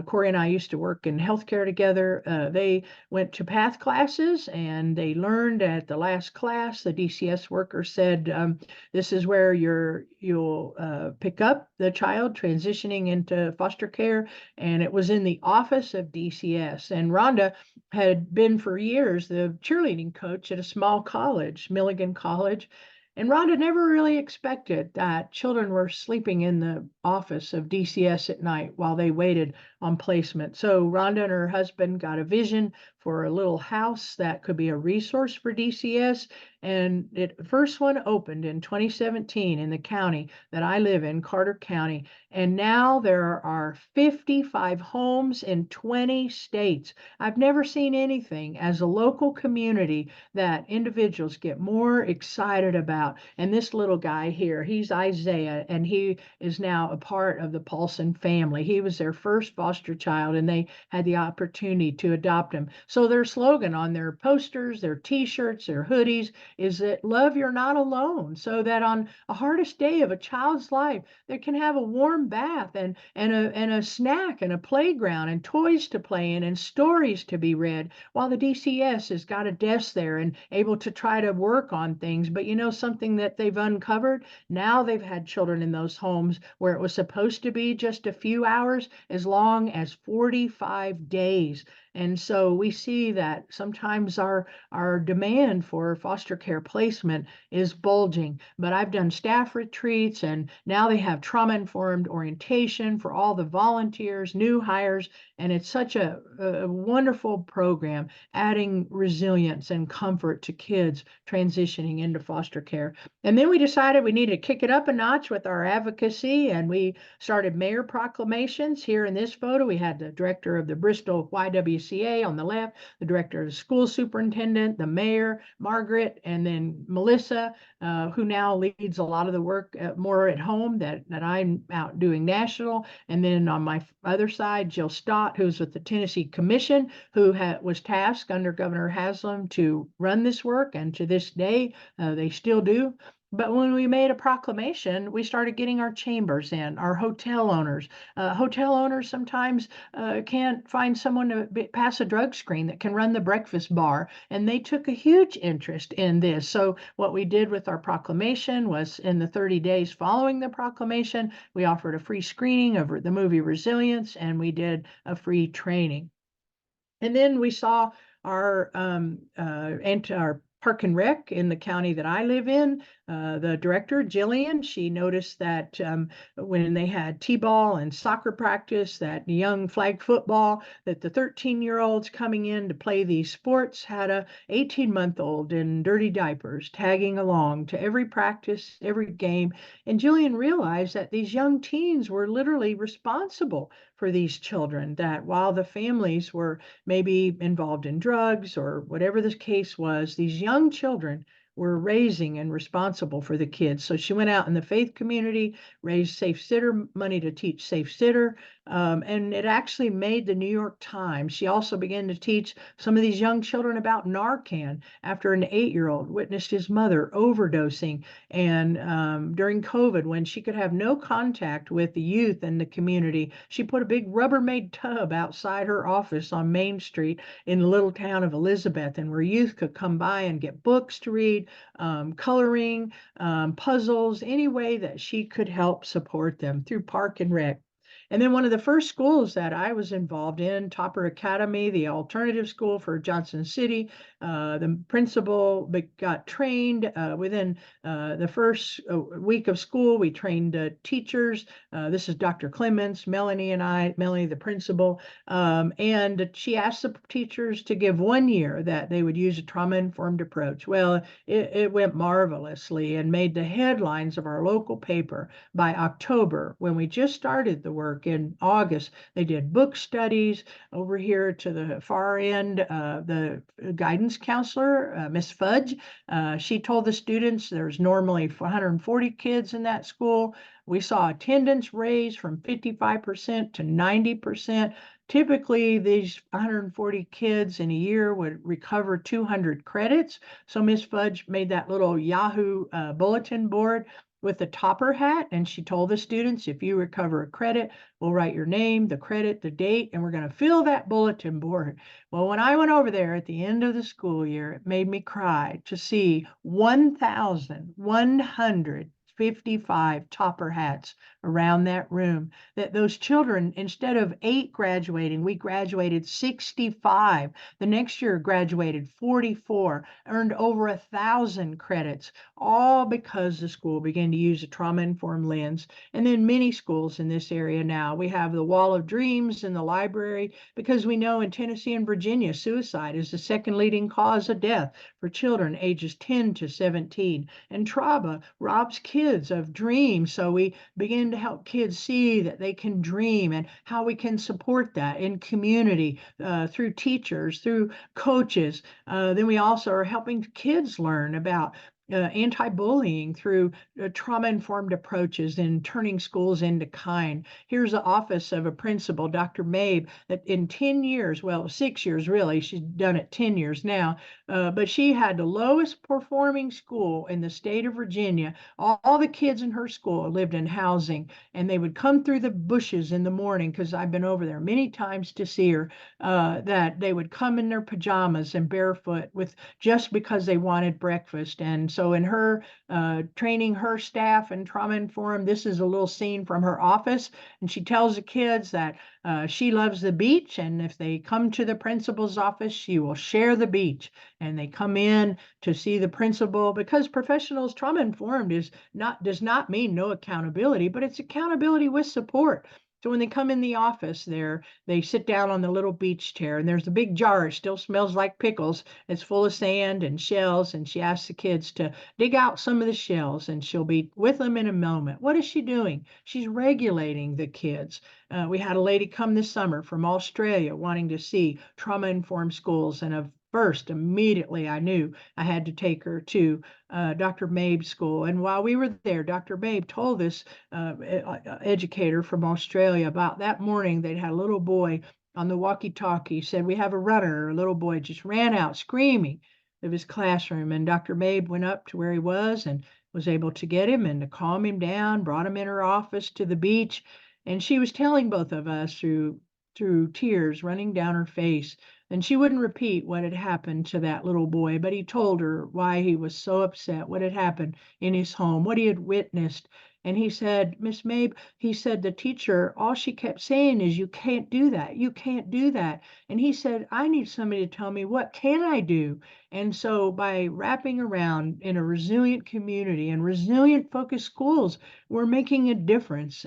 Corey and I used to work in healthcare together. They went to PATH classes, and they learned at the last class, the DCS worker said, this is where you'll pick up the child transitioning into foster care. And it was in the office of DCS. And Rhonda had been for years the cheerleading coach at a small college, Milligan College. And Rhonda never really expected that children were sleeping in the office of DCS at night while they waited on placement. So Rhonda and her husband got a vision for a little house that could be a resource for DCS. And the first one opened in 2017 in the county that I live in, Carter County. And now there are 55 homes in 20 states. I've never seen anything as a local community that individuals get more excited about. And this little guy here, he's Isaiah, and he is now a part of the Paulson family. He was their first foster child, and they had the opportunity to adopt him. So their slogan on their posters, their t-shirts, their hoodies is that love, you're not alone. So that on a hardest day of a child's life, they can have a warm bath and a snack and a playground and toys to play in and stories to be read, while the DCS has got a desk there and able to try to work on things. But you know something that they've uncovered? Now they've had children in those homes where it was supposed to be just a few hours, as long as 45 days. And so we see that sometimes our demand for foster care placement is bulging. But I've done staff retreats, and now they have trauma-informed orientation for all the volunteers, new hires, and it's such a wonderful program, adding resilience and comfort to kids transitioning into foster care. And then we decided we needed to kick it up a notch with our advocacy, and we started mayor proclamations. Here in this photo, we had the director of the Bristol YWCA on the left, the director of the school superintendent, the mayor, Margaret, and then Melissa, who now leads a lot of the work more at home that I'm out doing national. And then on my other side, Jill Stott, who's with the Tennessee Commission, who was tasked under Governor Haslam to run this work, and to this day, they still do. But when we made a proclamation, we started getting our chambers in, our hotel owners. Hotel owners sometimes can't find someone to pass a drug screen that can run the breakfast bar, and they took a huge interest in this. So what we did with our proclamation was, in the 30 days following the proclamation, we offered a free screening of the movie Resilience, and we did a free training. And then we saw our Park and Rec in the county that I live in. The director, Jillian, she noticed that when they had t-ball and soccer practice, that young flag football, that the 13-year-olds coming in to play these sports had a 18-month-old in dirty diapers tagging along to every practice, every game. And Jillian realized that these young teens were literally responsible for these children, that while the families were maybe involved in drugs or whatever the case was, these young children were raising and responsible for the kids. So she went out in the faith community, raised safe sitter money to teach safe sitter, and it actually made the New York Times. She also began to teach some of these young children about Narcan after an 8-year-old witnessed his mother overdosing. And during COVID, when she could have no contact with the youth and the community, she put a big Rubbermaid tub outside her office on Main Street in the little town of Elizabeth, and where youth could come by and get books to read, coloring, puzzles, any way that she could help support them through Park and Rec. And then one of the first schools that I was involved in, Topper Academy, the alternative school for Johnson City, the principal got trained within the first week of school. We trained teachers. This is Dr. Clements, Melanie and I, Melanie, the principal. And she asked the teachers to give 1 year that they would use a trauma-informed approach. Well, it went marvelously and made the headlines of our local paper by October. When we just started the work in August, they did book studies. Over here to the far end, the guidance counselor, Miss Fudge, she told the students there's normally 140 kids in that school. We saw attendance raise from 55% to 90%. Typically, these 140 kids in a year would recover 200 credits. So Miss Fudge made that little Yahoo bulletin board with the topper hat, and she told the students, if you recover a credit, we'll write your name, the credit, the date, and we're going to fill that bulletin board. Well, when I went over there at the end of the school year, it made me cry to see 1,155 topper hats around that room. That those children, instead of 8 graduating, we graduated 65. The next year graduated 44, earned over 1,000 credits, all because the school began to use a trauma-informed lens. And then many schools in this area now, we have the Wall of Dreams in the library, because we know in Tennessee and Virginia, suicide is the second leading cause of death for children ages 10 to 17. And trauma robs kids of dreams. So we begin to help kids see that they can dream and how we can support that in community through teachers, through coaches. Then we also are helping kids learn about anti-bullying through trauma-informed approaches and turning schools into kind. Here's the office of a principal, Dr. Mabe, that in 10 years, well, 6 years really, she's done it 10 years now, but she had the lowest performing school in the state of Virginia. All the kids in her school lived in housing, and they would come through the bushes in the morning, because I've been over there many times to see her, that they would come in their pajamas and barefoot with just because they wanted breakfast. And so in her training her staff and trauma informed, this is a little scene from her office, and she tells the kids that she loves the beach, and if they come to the principal's office, she will share the beach. And they come in to see the principal, because professionals trauma informed does not mean no accountability, but it's accountability with support. So when they come in the office there, they sit down on the little beach chair, and there's a big jar. It still smells like pickles. It's full of sand and shells, and she asks the kids to dig out some of the shells, and she'll be with them in a moment. What is she doing? She's regulating the kids. We had a lady come this summer from Australia wanting to see trauma-informed schools, and first, immediately I knew I had to take her to Dr. Mabe's school. And while we were there, Dr. Mabe told this educator from Australia about that morning they'd had a little boy on the walkie-talkie, said, we have a runner. A little boy just ran out screaming of his classroom, and Dr. Mabe went up to where he was and was able to get him and to calm him down, brought him in her office to the beach. And she was telling both of us through tears running down her face. And she wouldn't repeat what had happened to that little boy, but he told her why he was so upset, what had happened in his home, what he had witnessed. And he said, Miss Mabe, he said, the teacher, all she kept saying is, you can't do that. You can't do that. And he said, I need somebody to tell me, what can I do? And so by wrapping around in a resilient community and resilient focused schools, we're making a difference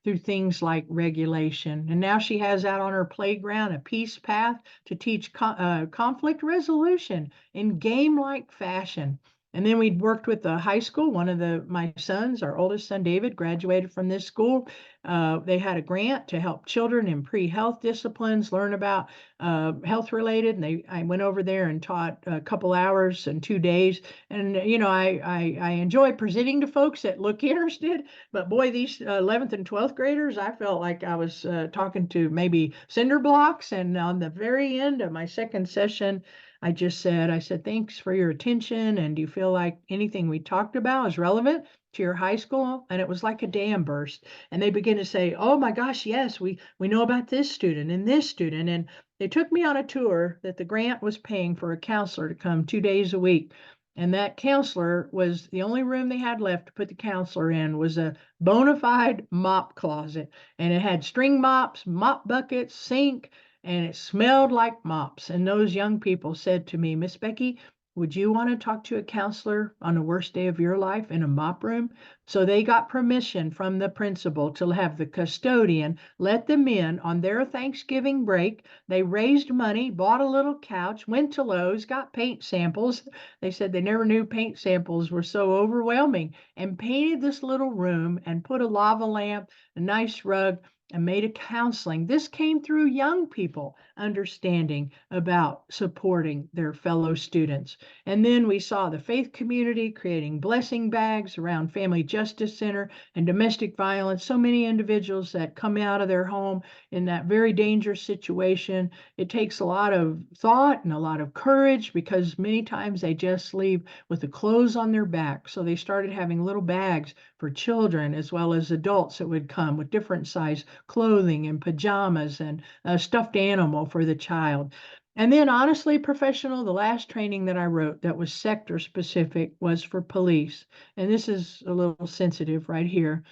through things like regulation. And now she has out on her playground a peace path to teach conflict resolution in game-like fashion. And then we worked with the high school. One of my sons, our oldest son, David, graduated from this school. They had a grant to help children in pre-health disciplines learn about health related. And I went over there and taught a couple hours in 2 days. And, you know, I enjoy presenting to folks that look interested. But boy, these 11th and 12th graders, I felt like I was talking to maybe cinder blocks. And on the very end of my second session, I said, thanks for your attention. And do you feel like anything we talked about is relevant to your high school? And it was like a dam burst. And they began to say, oh my gosh, yes, we know about this student and this student. And they took me on a tour that the grant was paying for a counselor to come 2 days a week. And that counselor was the only room they had left to put the counselor in was a bona fide mop closet. And it had string mops, mop buckets, sink, and it smelled like mops. And those young people said to me, Miss Becky, would you want to talk to a counselor on the worst day of your life in a mop room? So they got permission from the principal to have the custodian let them in on their Thanksgiving break. They raised money, bought a little couch, went to Lowe's, got paint samples. They said they never knew paint samples were so overwhelming, and painted this little room and put a lava lamp, a nice rug, and made a counseling. This came through young people understanding about supporting their fellow students. And then we saw the faith community creating blessing bags around Family Justice Center and domestic violence. So many individuals that come out of their home in that very dangerous situation. It takes a lot of thought and a lot of courage because many times they just leave with the clothes on their back. So they started having little bags for children as well as adults that would come with different size clothing and pajamas and a stuffed animal for the child. And then honestly, professional, the last training that I wrote that was sector specific was for police. And this is a little sensitive right here.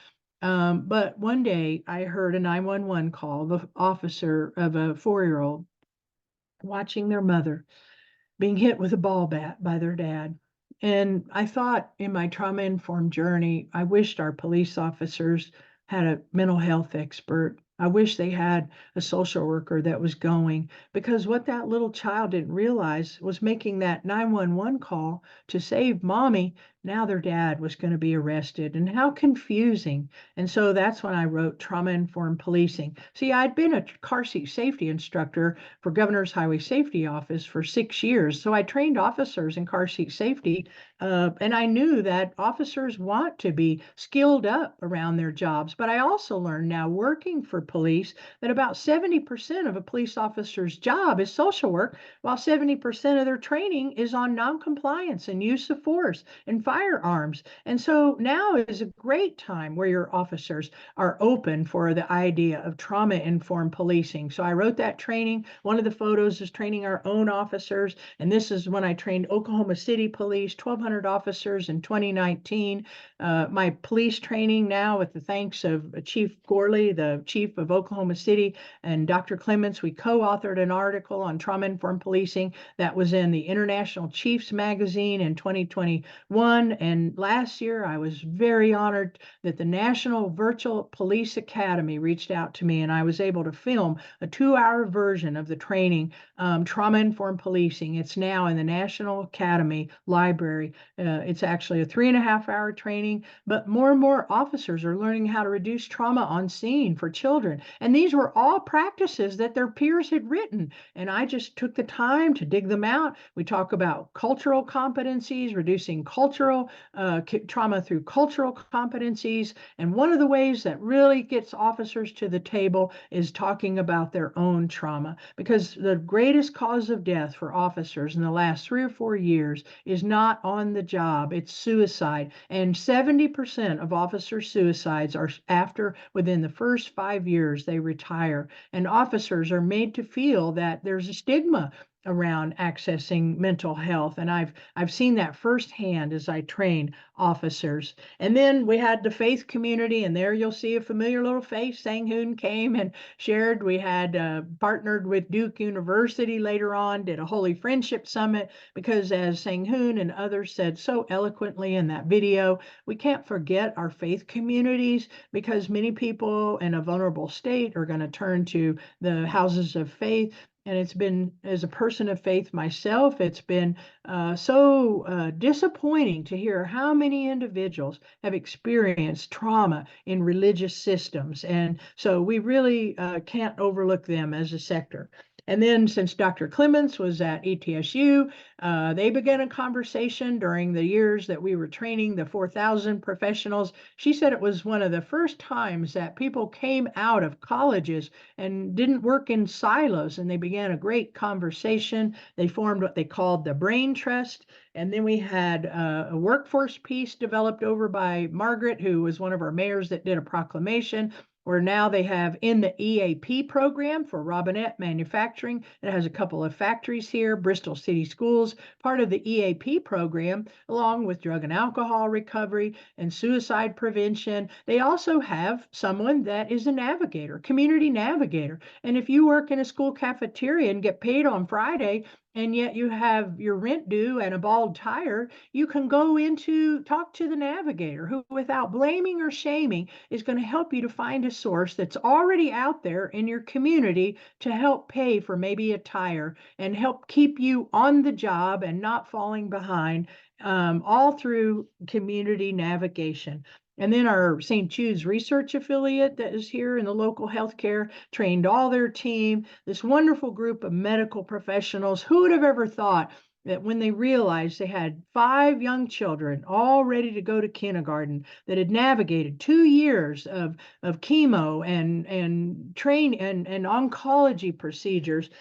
But one day I heard a 911 call, the officer of a 4-year-old watching their mother being hit with a ball bat by their dad. And I thought in my trauma-informed journey, I wished our police officers had a mental health expert. I wish they had a social worker that was going, because what that little child didn't realize was making that 911 call to save mommy. Now their dad was going to be arrested, and how confusing. And so that's when I wrote Trauma-Informed Policing. See, I'd been a car seat safety instructor for Governor's Highway Safety Office for 6 years. So I trained officers in car seat safety, and I knew that officers want to be skilled up around their jobs. But I also learned now working for police that about 70% of a police officer's job is social work, while 70% of their training is on noncompliance and use of force and firearms. And so now is a great time where your officers are open for the idea of trauma-informed policing. So I wrote that training. One of the photos is training our own officers, and this is when I trained Oklahoma City Police, 1,200 officers in 2019. My police training now, with the thanks of Chief Gorley, the chief of Oklahoma City, and Dr. Clements, we co-authored an article on trauma-informed policing that was in the International Chiefs magazine in 2021. And last year, I was very honored that the National Virtual Police Academy reached out to me, and I was able to film a 2-hour version of the training, Trauma-Informed Policing. It's now in the National Academy Library. It's actually a 3.5-hour training, but more and more officers are learning how to reduce trauma on scene for children. And these were all practices that their peers had written. And I just took the time to dig them out. We talk about cultural competencies, reducing cultural trauma through cultural competencies. And one of the ways that really gets officers to the table is talking about their own trauma, because the greatest cause of death for officers in the last 3 or 4 years is not on the job, it's suicide. And 70% of officer suicides are within the first 5 years they retire. And officers are made to feel that there's a stigma around accessing mental health. And I've seen that firsthand as I train officers. And then we had the faith community, and there you'll see a familiar little face. Sang Hoon came and shared. We had partnered with Duke University later on, did a Holy Friendship Summit, because as Sang Hoon and others said so eloquently in that video, we can't forget our faith communities, because many people in a vulnerable state are going to turn to the houses of faith. And it's been, as a person of faith myself, it's been so disappointing to hear how many individuals have experienced trauma in religious systems. And so we really can't overlook them as a sector. And then since Dr. Clements was at ETSU, they began a conversation during the years that we were training the 4,000 professionals. She said it was one of the first times that people came out of colleges and didn't work in silos, and they began a great conversation. They formed what they called the Brain Trust. And then we had a workforce piece developed over by Margaret, who was one of our mayors that did a proclamation. where now they have in the EAP program for Robinette Manufacturing. It has a couple of factories here, Bristol City Schools, part of the EAP program, along with drug and alcohol recovery and suicide prevention. They also have someone that is a navigator, community navigator. And if you work in a school cafeteria and get paid on Friday, and yet you have your rent due and a bald tire, you can go into talk to the navigator who, without blaming or shaming, is going to help you to find a source that's already out there in your community to help pay for maybe a tire and help keep you on the job and not falling behind, all through community navigation. And then our St. Jude's research affiliate that is here in the local healthcare trained all their team, this wonderful group of medical professionals. Who would have ever thought that when they realized they had 5 young children all ready to go to kindergarten that had navigated 2 years of chemo and train and oncology procedures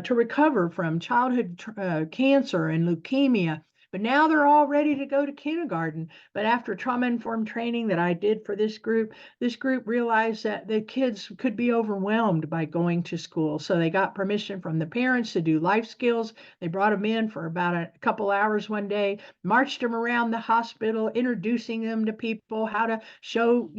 to recover from childhood cancer and leukemia, but now they're all ready to go to kindergarten. But after trauma-informed training that I did for this group realized that the kids could be overwhelmed by going to school. So they got permission from the parents to do life skills. They brought them in for about a couple hours one day, marched them around the hospital, introducing them to people, how to show,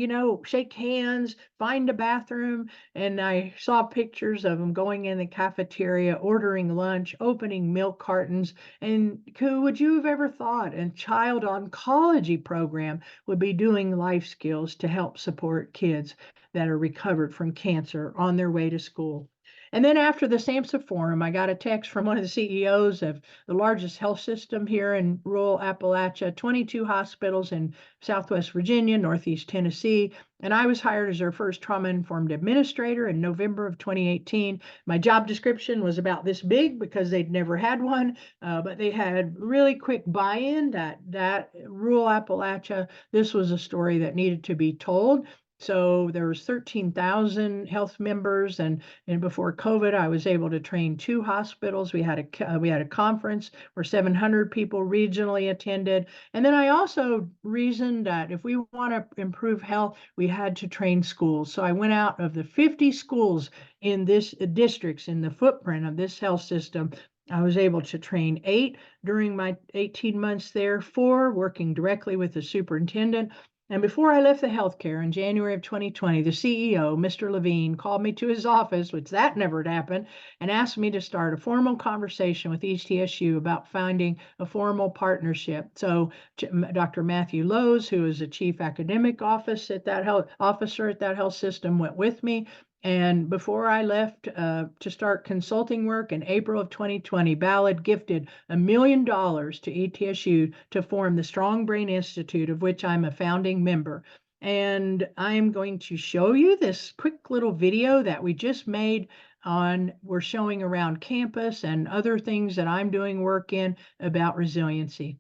shake hands, find a bathroom. And I saw pictures of them going in the cafeteria, ordering lunch, opening milk cartons. And would you have ever thought a child oncology program would be doing life skills to help support kids that are recovered from cancer on their way to school? And then after the SAMHSA forum, I got a text from one of the CEOs of the largest health system here in rural Appalachia, 22 hospitals in Southwest Virginia, Northeast Tennessee. And I was hired as their first trauma-informed administrator in November of 2018. My job description was about this big because they'd never had one, but they had really quick buy-in that rural Appalachia, this was a story that needed to be told. So there was 13,000 health members, and before COVID, I was able to train 2 hospitals. We had a conference where 700 people regionally attended, and then I also reasoned that if we want to improve health, we had to train schools. So I went out of the 50 schools in this districts in the footprint of this health system. I was able to train 8 during my 18 months there, 4 working directly with the superintendent. And before I left the healthcare in January of 2020, the CEO, Mr. Levine, called me to his office, which that never had happened, and asked me to start a formal conversation with ETSU about finding a formal partnership. So Dr. Matthew Lowe's, who is the chief academic officer at that health system, went with me. And before I left to start consulting work in April of 2020, Ballard gifted $1 million to ETSU to form the Strong Brain Institute, of which I'm a founding member. And I'm going to show you this quick little video that we just made we're showing around campus and other things that I'm doing work in about resiliency.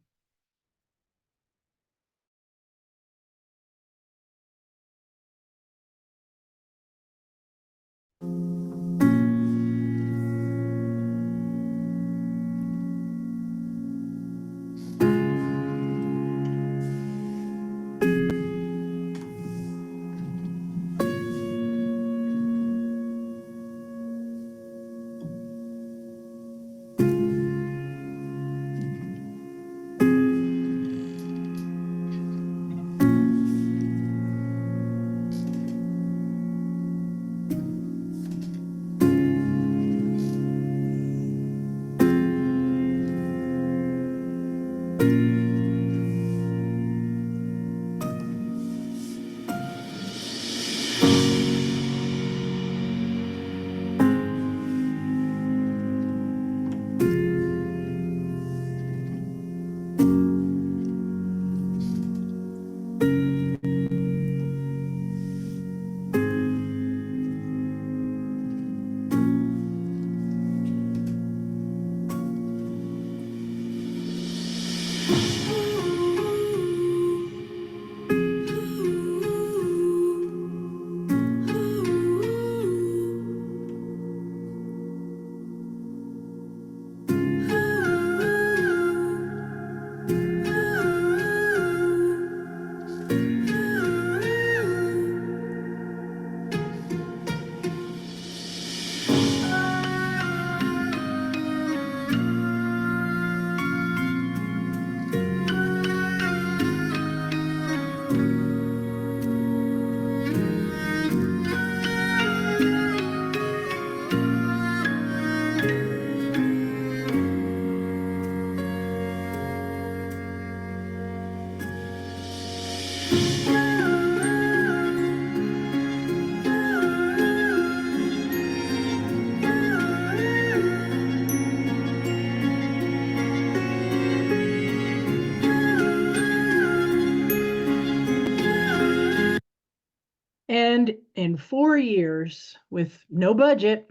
And in 4 years with no budget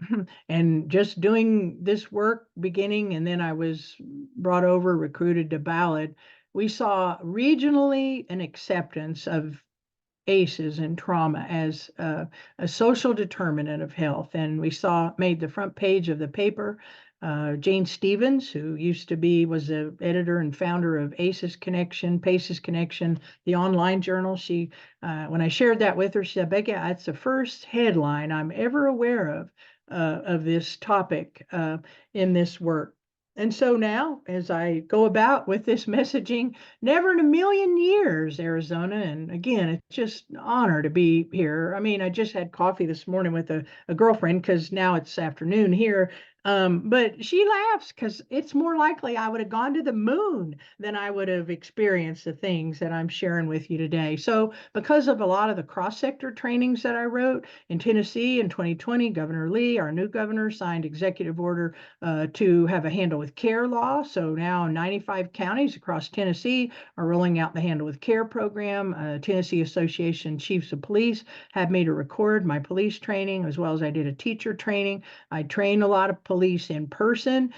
and just doing this work beginning, and then I was brought over, recruited to Ballard, we saw regionally an acceptance of ACEs and trauma as a social determinant of health. And we saw made the front page of the paper. Jane Stevens, who was the editor and founder of ACEs Connection, PACES Connection, the online journal. She, when I shared that with her, she said, "Becky, that's the first headline I'm ever aware of this topic in this work." And so now, as I go about with this messaging, never in a million years, Arizona. And again, it's just an honor to be here. I mean, I just had coffee this morning with a girlfriend because now it's afternoon here. But she laughs because it's more likely I would have gone to the moon than I would have experienced the things that I'm sharing with you today. So because of a lot of the cross-sector trainings that I wrote in Tennessee in 2020, Governor Lee, our new governor, signed executive order to have a handle with care law. So now 95 counties across Tennessee are rolling out the handle with care program. Tennessee Association Chiefs of Police had me to record my police training, as well as I did a teacher training. I train a lot of police in person.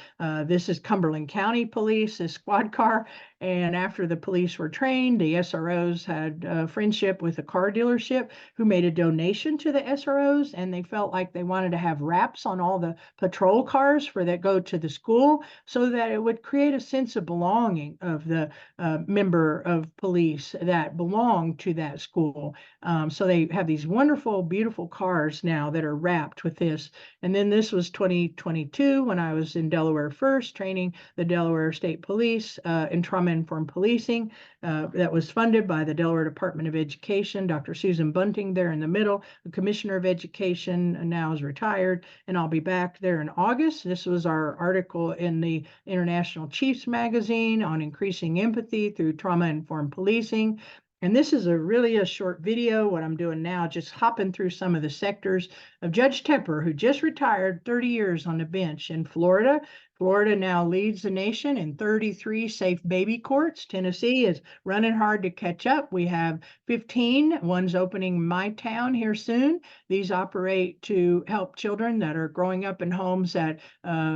This is Cumberland County Police, this squad car. And after the police were trained, the SROs had a friendship with a car dealership who made a donation to the SROs, and they felt like they wanted to have wraps on all the patrol cars that go to the school so that it would create a sense of belonging of the member of police that belonged to that school. So they have these wonderful, beautiful cars now that are wrapped with this. And then this was 2022 when I was in Delaware first, training the Delaware State Police in trauma-informed policing. That was funded by the Delaware Department of Education. Dr. Susan Bunting there in the middle, the Commissioner of Education, now is retired, and I'll be back there in August. This was our article in the International Chiefs magazine on increasing empathy through trauma-informed policing. And this is really a short video. What I'm doing now, just hopping through some of the sectors of Judge Tepper, who just retired 30 years on the bench in Florida. Florida now leads the nation in 33 safe baby courts. Tennessee is running hard to catch up. We have 15. One's opening in my town here soon. These operate to help children that are growing up in homes that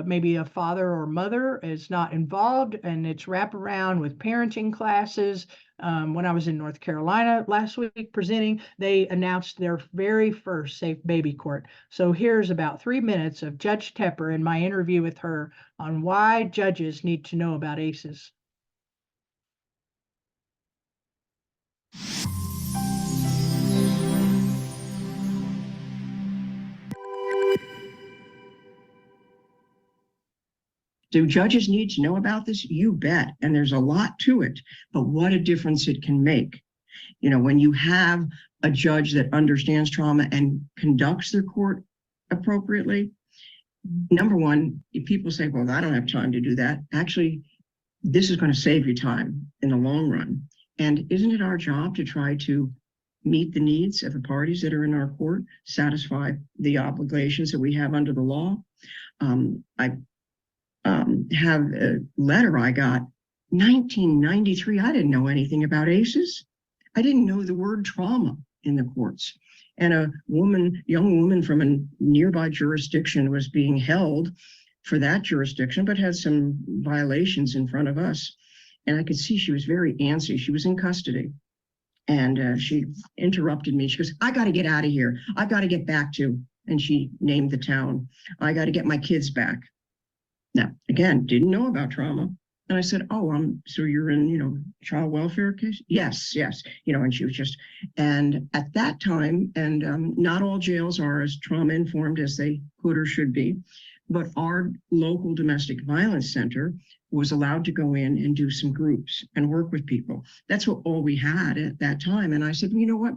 maybe a father or mother is not involved, and it's wraparound with parenting classes. When I was in North Carolina last week presenting, they announced their very first safe baby court. So here's about 3 minutes of Judge Tepper in my interview with her on why judges need to know about ACEs. Do judges need to know about this? You bet. And there's a lot to it, but what a difference it can make. You know, when you have a judge that understands trauma and conducts their court appropriately, number one, if people say, well, I don't have time to do that. Actually, this is going to save you time in the long run. And isn't it our job to try to meet the needs of the parties that are in our court, satisfy the obligations that we have under the law? I have a letter I got 1993. I didn't know anything about ACEs. I didn't know the word trauma in the courts. And a young woman from a nearby jurisdiction was being held for that jurisdiction, but had some violations in front of us. And I could see she was very antsy. She was in custody. And she interrupted me. She goes, I got to get out of here. I've got to get back to, and she named the town. I got to get my kids back. Now, again, didn't know about trauma. And I said, oh, so you're in, child welfare case? Yes. And she was just, and at that time, and not all jails are as trauma informed as they could or should be, but our local domestic violence center was allowed to go in and do some groups and work with people. That's all we had at that time. And I said, you know what,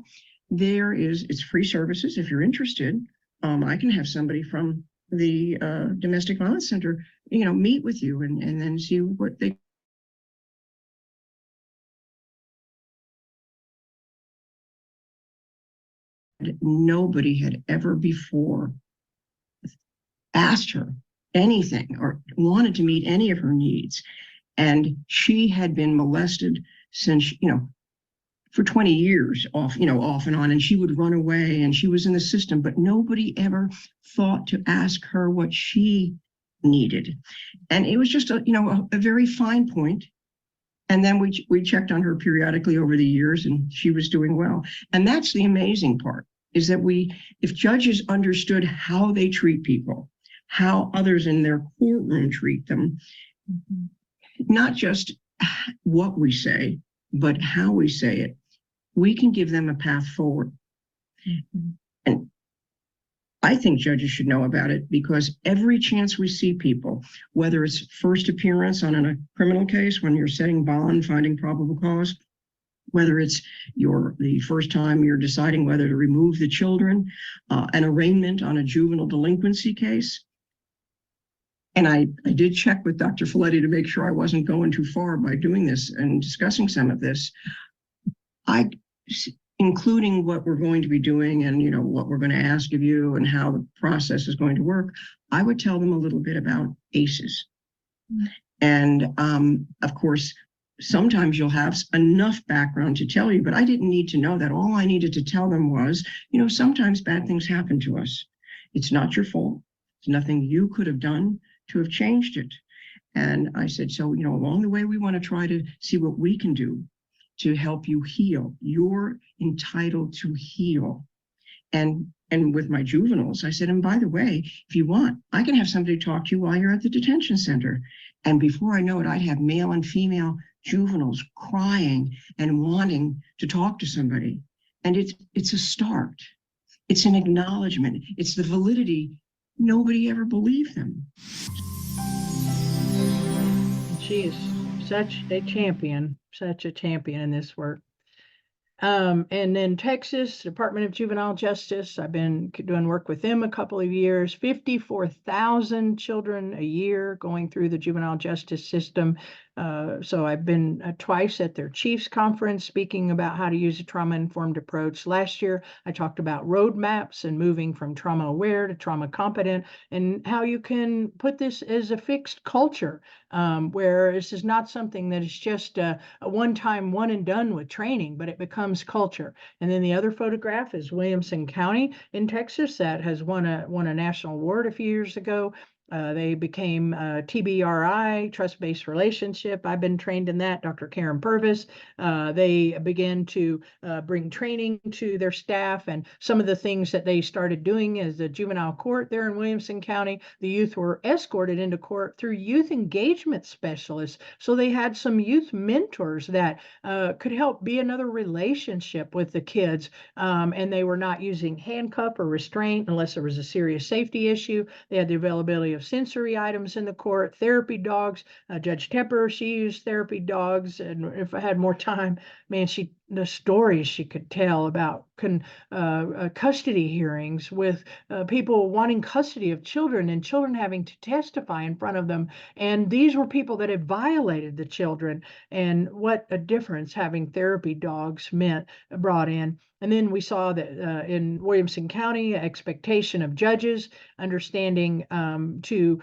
it's free services. If you're interested, I can have somebody from the domestic violence center, meet with you and then see what they nobody had ever before asked her anything or wanted to meet any of her needs. And she had been molested since, for 20 years off and on, and she would run away and she was in the system, but nobody ever thought to ask her what she needed. And it was just a very fine point. And then we checked on her periodically over the years, and she was doing well. And that's the amazing part, is that if judges understood how they treat people, how others in their courtroom treat them, not just what we say, but how we say it, we can give them a path forward. And I think judges should know about it, because every chance we see people, whether it's first appearance on a criminal case, when you're setting bond, finding probable cause, whether it's the first time you're deciding whether to remove the children, an arraignment on a juvenile delinquency case. And I did check with Dr. Folletti to make sure I wasn't going too far by doing this and discussing some of this. Including what we're going to be doing and what we're going to ask of you and how the process is going to work, I would tell them a little bit about ACEs. And of course, sometimes you'll have enough background to tell you, but I didn't need to know that. All I needed to tell them was, sometimes bad things happen to us. It's not your fault. It's nothing you could have done to have changed it. And I said, so, along the way, we want to try to see what we can do to help you heal. You're entitled to heal. And with my juveniles, I said, and by the way, if you want, I can have somebody talk to you while you're at the detention center. And before I know it, I'd have male and female juveniles crying and wanting to talk to somebody. And it's a start. It's an acknowledgement. It's the validity. Nobody ever believed them. She is such a champion in this work. And then Texas Department of Juvenile Justice, I've been doing work with them a couple of years, 54,000 children a year going through the juvenile justice system. So I've been twice at their Chiefs Conference speaking about how to use a trauma-informed approach. Last year, I talked about roadmaps and moving from trauma-aware to trauma-competent, and how you can put this as a fixed culture, where this is not something that is just a one-time one and done with training, but it becomes culture. And then the other photograph is Williamson County in Texas that has won a national award a few years ago. They became TBRI, trust-based relationship. I've been trained in that, Dr. Karen Purvis. They began to bring training to their staff, and some of the things that they started doing as a juvenile court there in Williamson County, the youth were escorted into court through youth engagement specialists. So they had some youth mentors that could help be another relationship with the kids. And they were not using handcuff or restraint unless there was a serious safety issue. They had the availability of sensory items in the court, therapy dogs. Judge Tepper, she used therapy dogs. And if I had more time, man, the stories she could tell about custody hearings with people wanting custody of children and children having to testify in front of them. And these were people that had violated the children, and what a difference having therapy dogs brought in. And then we saw that in Williamson County, expectation of judges, understanding to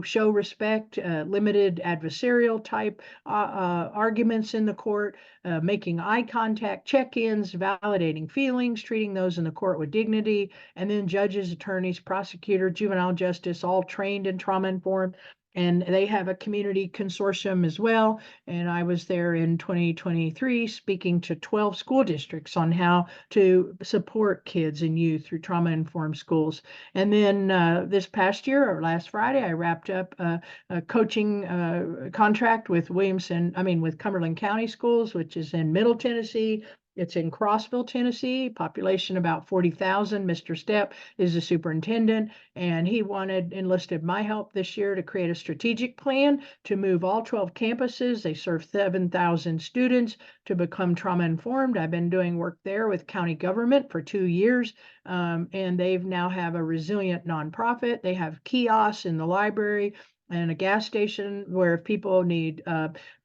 show respect, limited adversarial type arguments in the court, making eye contact, check-ins, validating feelings, treating those in the court with dignity, and then judges, attorneys, prosecutor, juvenile justice, all trained and trauma-informed. And they have a community consortium as well. And I was there in 2023 speaking to 12 school districts on how to support kids and youth through trauma-informed schools. And then this past year, or last Friday, I wrapped up a coaching contract with Cumberland County Schools, which is in Middle Tennessee. It's in Crossville, Tennessee, population about 40,000. Mr. Stepp is the superintendent, and he enlisted my help this year to create a strategic plan to move all 12 campuses. They serve 7,000 students to become trauma-informed. I've been doing work there with county government for 2 years, and they now have a resilient nonprofit. They have kiosks in the library and a gas station where if people need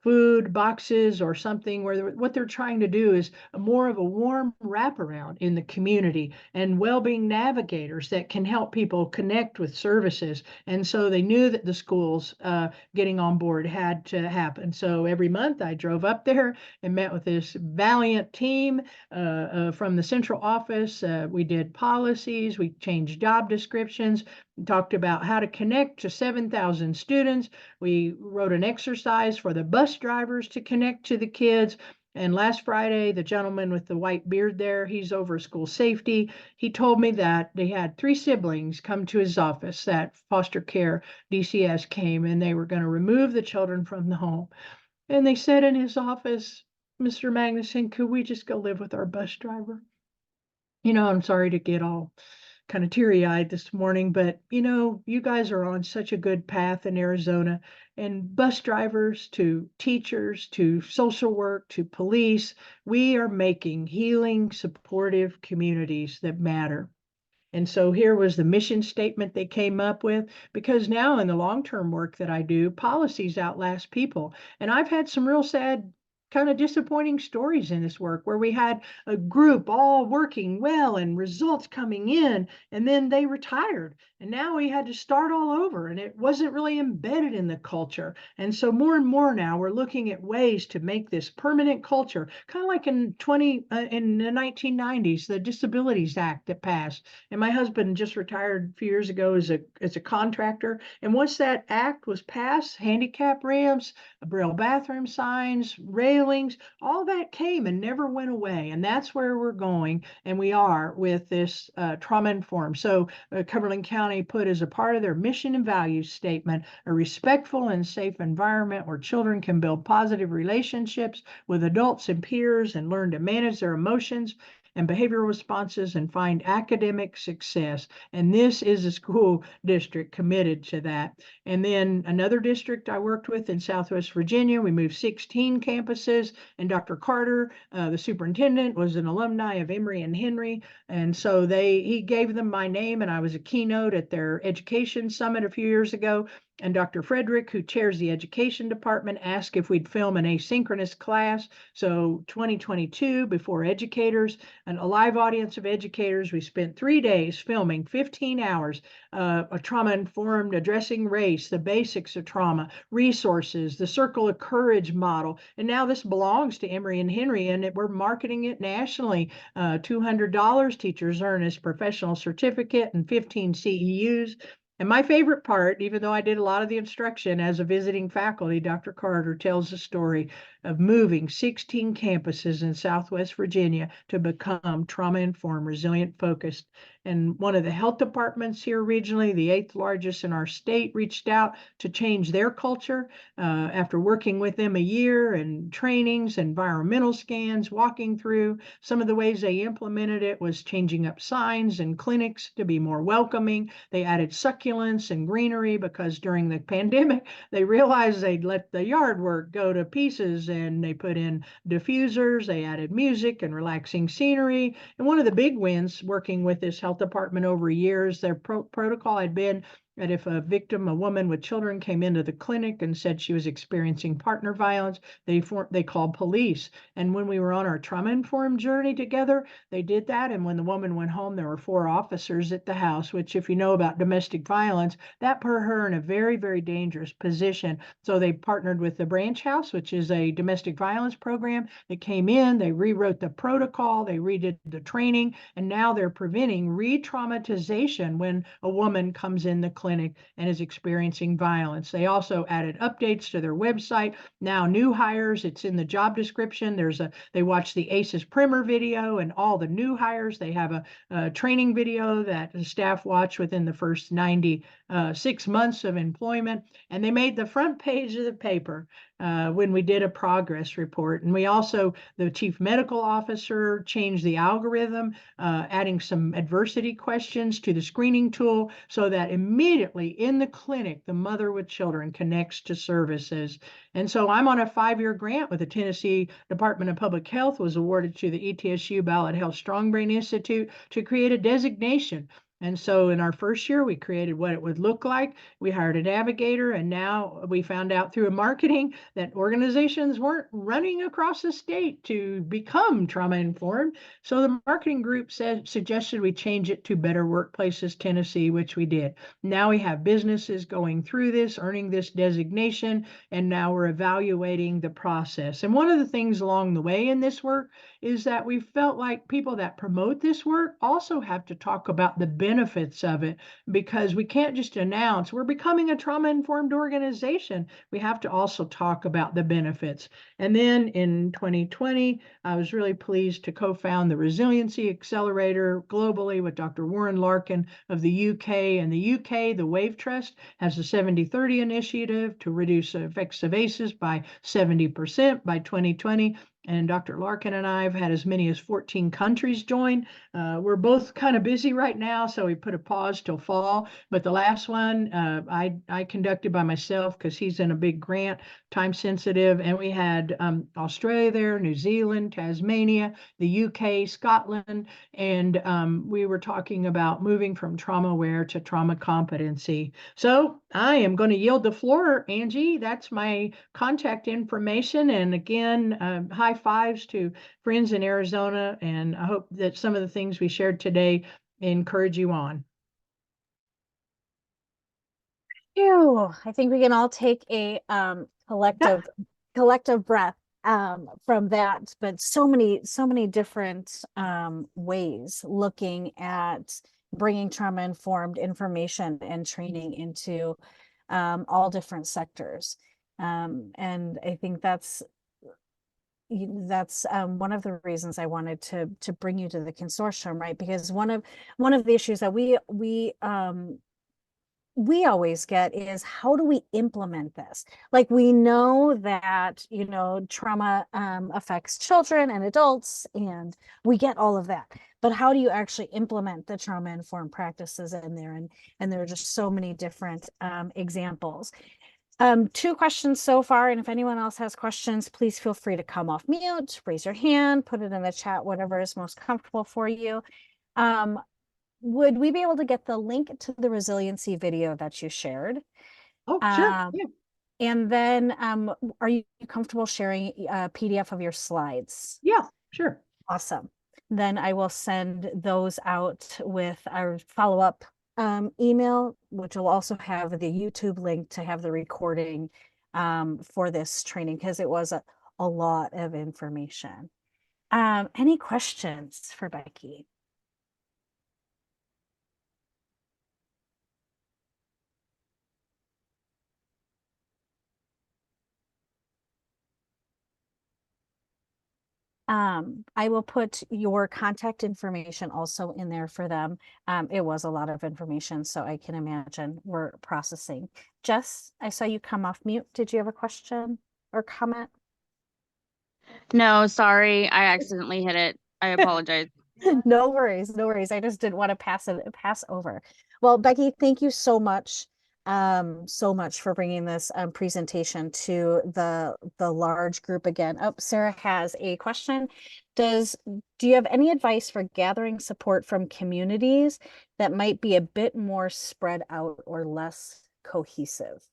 food boxes or something where what they're trying to do is more of a warm wraparound in the community and well-being navigators that can help people connect with services. And so they knew that the schools getting on board had to happen. So every month I drove up there and met with this valiant team from the central office. We did policies, we changed job descriptions, talked about how to connect to 7,000 students. We wrote an exercise for the bus drivers to connect to the kids. And last Friday, the gentleman with the white beard there, he's over school safety. He told me that they had 3 siblings come to his office, that foster care DCS came, and they were going to remove the children from the home. And they said in his office, Mr. Magnuson, could we just go live with our bus driver? You know, I'm sorry to get all kind of teary-eyed this morning, but you know, you guys are on such a good path in Arizona, and bus drivers to teachers to social work to police, we are making healing, supportive communities that matter. And so here was the mission statement they came up with, because now in the long-term work that I do, policies outlast people. And I've had some real sad, kind of disappointing stories in this work where we had a group all working well and results coming in, and then they retired. And now we had to start all over, and it wasn't really embedded in the culture. And so more and more now we're looking at ways to make this permanent culture, kind of like in the 1990s, the Disabilities Act that passed. And my husband just retired a few years ago as a contractor. And once that act was passed, handicap ramps, braille bathroom signs, railings, all that came and never went away. And that's where we're going. And we are with this trauma informed. So Cumberland County put as a part of their mission and values statement, a respectful and safe environment where children can build positive relationships with adults and peers and learn to manage their emotions and behavioral responses and find academic success. And this is a school district committed to that. And then another district I worked with in Southwest Virginia, we moved 16 campuses, and Dr. Carter, the superintendent, was an alumni of Emory and Henry. And so he gave them my name, and I was a keynote at their education summit a few years ago. And Dr. Frederick, who chairs the education department, asked if we'd film an asynchronous class. So 2022, before educators and a live audience of educators, we spent 3 days filming 15 hours, a trauma-informed addressing race, the basics of trauma, resources, the Circle of Courage model. And now this belongs to Emory and Henry, and we're marketing it nationally. $200 teachers earn as professional certificate and 15 CEUs. And my favorite part, even though I did a lot of the instruction as a visiting faculty, Dr. Carter tells the story of moving 16 campuses in Southwest Virginia to become trauma-informed, resilient-focused. And one of the health departments here regionally, the 8th largest in our state, reached out to change their culture after working with them a year and trainings, environmental scans, walking through. Some of the ways they implemented it was changing up signs and clinics to be more welcoming. They added succulents and greenery because during the pandemic, they realized they'd let the yard work go to pieces, and they put in diffusers, they added music and relaxing scenery. And one of the big wins working with this health department over years, their protocol had been that if a victim, a woman with children, came into the clinic and said she was experiencing partner violence, they called police. And when we were on our trauma-informed journey together, they did that. And when the woman went home, there were 4 officers at the house, which, if you know about domestic violence, that put her in a very, very dangerous position. So they partnered with the Branch House, which is a domestic violence program that came in. They rewrote the protocol, they redid the training, and now they're preventing re-traumatization when a woman comes in the clinic and is experiencing violence. They also added updates to their website. Now new hires, it's in the job description. They watch the ACEs primer video, and all the new hires, they have a training video that the staff watch within the first 96 months of employment. And they made the front page of the paper when we did a progress report. And we also, the chief medical officer changed the algorithm, adding some adversity questions to the screening tool so that immediately in the clinic, the mother with children connects to services. And so I'm on a 5-year grant with the Tennessee Department of Public Health, was awarded to the ETSU Ballot Health Strong Brain Institute to create a designation And so in our first year, we created what it would look like. We hired a navigator, and now we found out through marketing that organizations weren't running across the state to become trauma informed. So the marketing group suggested we change it to Better Workplaces Tennessee, which we did. Now we have businesses going through this, earning this designation, and now we're evaluating the process. And one of the things along the way in this work is that we felt like people that promote this work also have to talk about the benefits of it, because we can't just announce we're becoming a trauma-informed organization. We have to also talk about the benefits. And then in 2020, I was really pleased to co-found the Resiliency Accelerator globally with Dr. Warren Larkin of the UK. And the UK, the Wave Trust, has a 70-30 initiative to reduce the effects of ACEs by 70% by 2020. And Dr. Larkin and I have had as many as 14 countries join. We're both kind of busy right now, so we put a pause till fall. But the last one I conducted by myself because he's in a big grant, time sensitive. And we had Australia there, New Zealand, Tasmania, the UK, Scotland. And we were talking about moving from trauma aware to trauma competency. So I am going to yield the floor, Angie. That's my contact information. And again, high fives to friends in Arizona. And I hope that some of the things we shared today encourage you on. Phew. I think we can all take a collective breath from that, but so many different ways looking at bringing trauma-informed information and training into all different sectors. And I think that's one of the reasons I wanted to bring you to the consortium, right? Because one of the issues that we always get is, how do we implement this? Like, we know that, trauma affects children and adults, and we get all of that. But how do you actually implement the trauma-informed practices in there? And there are just so many different examples. 2 questions so far, and if anyone else has questions, please feel free to come off mute, raise your hand, put it in the chat, whatever is most comfortable for you. Would we be able to get the link to the resiliency video that you shared? Oh, sure. Yeah. And then are you comfortable sharing a PDF of your slides? Yeah, sure. Awesome. Then I will send those out with our follow-up email, which will also have the YouTube link to have the recording for this training, because it was a lot of information. Any questions for Becky? I will put your contact information also in there for them. It was a lot of information, so I can imagine we're processing. Jess, I saw you come off mute. Did you have a question or comment? No, sorry. I accidentally hit it. I apologize. No worries, no worries. I just didn't want to pass over. Well, Becky, thank you so much for bringing this presentation to the large group again. Oh, Sarah has a question. Do you have any advice for gathering support from communities that might be a bit more spread out or less cohesive?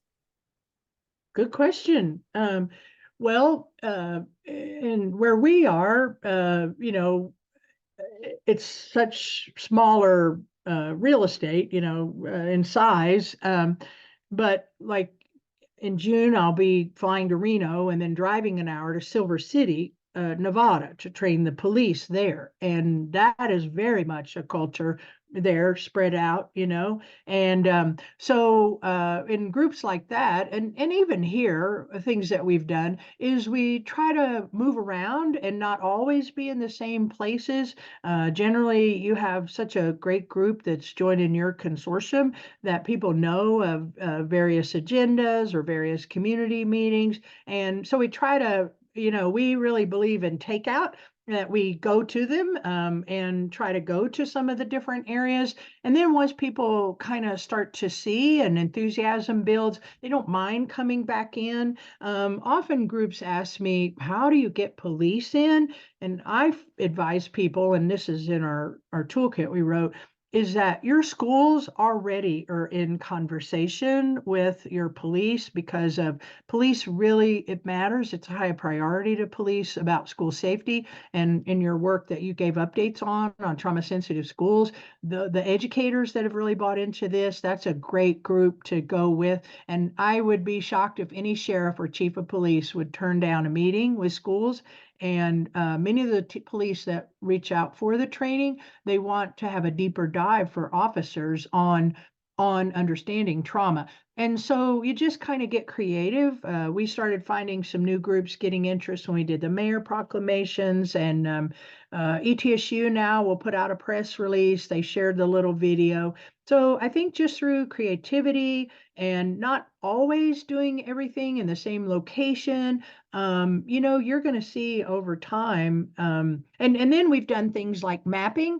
Good question. Well, and where we are, it's such smaller real estate, in size. But like in June, I'll be flying to Reno and then driving an hour to Silver City, Nevada, to train the police there. And that is very much a culture there spread out, and so in groups like that, and even here, things that we've done is we try to move around and not always be in the same places. Generally, you have such a great group that's joined in your consortium that people know of various agendas or various community meetings, and so we try to, we really believe in takeout, that we go to them and try to go to some of the different areas. And then once people kind of start to see and enthusiasm builds, they don't mind coming back in. Often groups ask me, how do you get police in? And I've advised people, and this is in our toolkit we wrote, is that your schools already are in conversation with your police because of police really, it matters. It's a high priority to police about school safety. And in your work that you gave updates on trauma sensitive schools, the educators that have really bought into this, that's a great group to go with. And I would be shocked if any sheriff or chief of police would turn down a meeting with schools. And many of the police that reach out for the training, they want to have a deeper dive for officers on understanding trauma. And so you just kind of get creative. We started finding some new groups getting interest when we did the mayor proclamations, and ETSU now will put out a press release. They shared the little video. So I think just through creativity and not always doing everything in the same location, you're going to see over time. And then we've done things like mapping.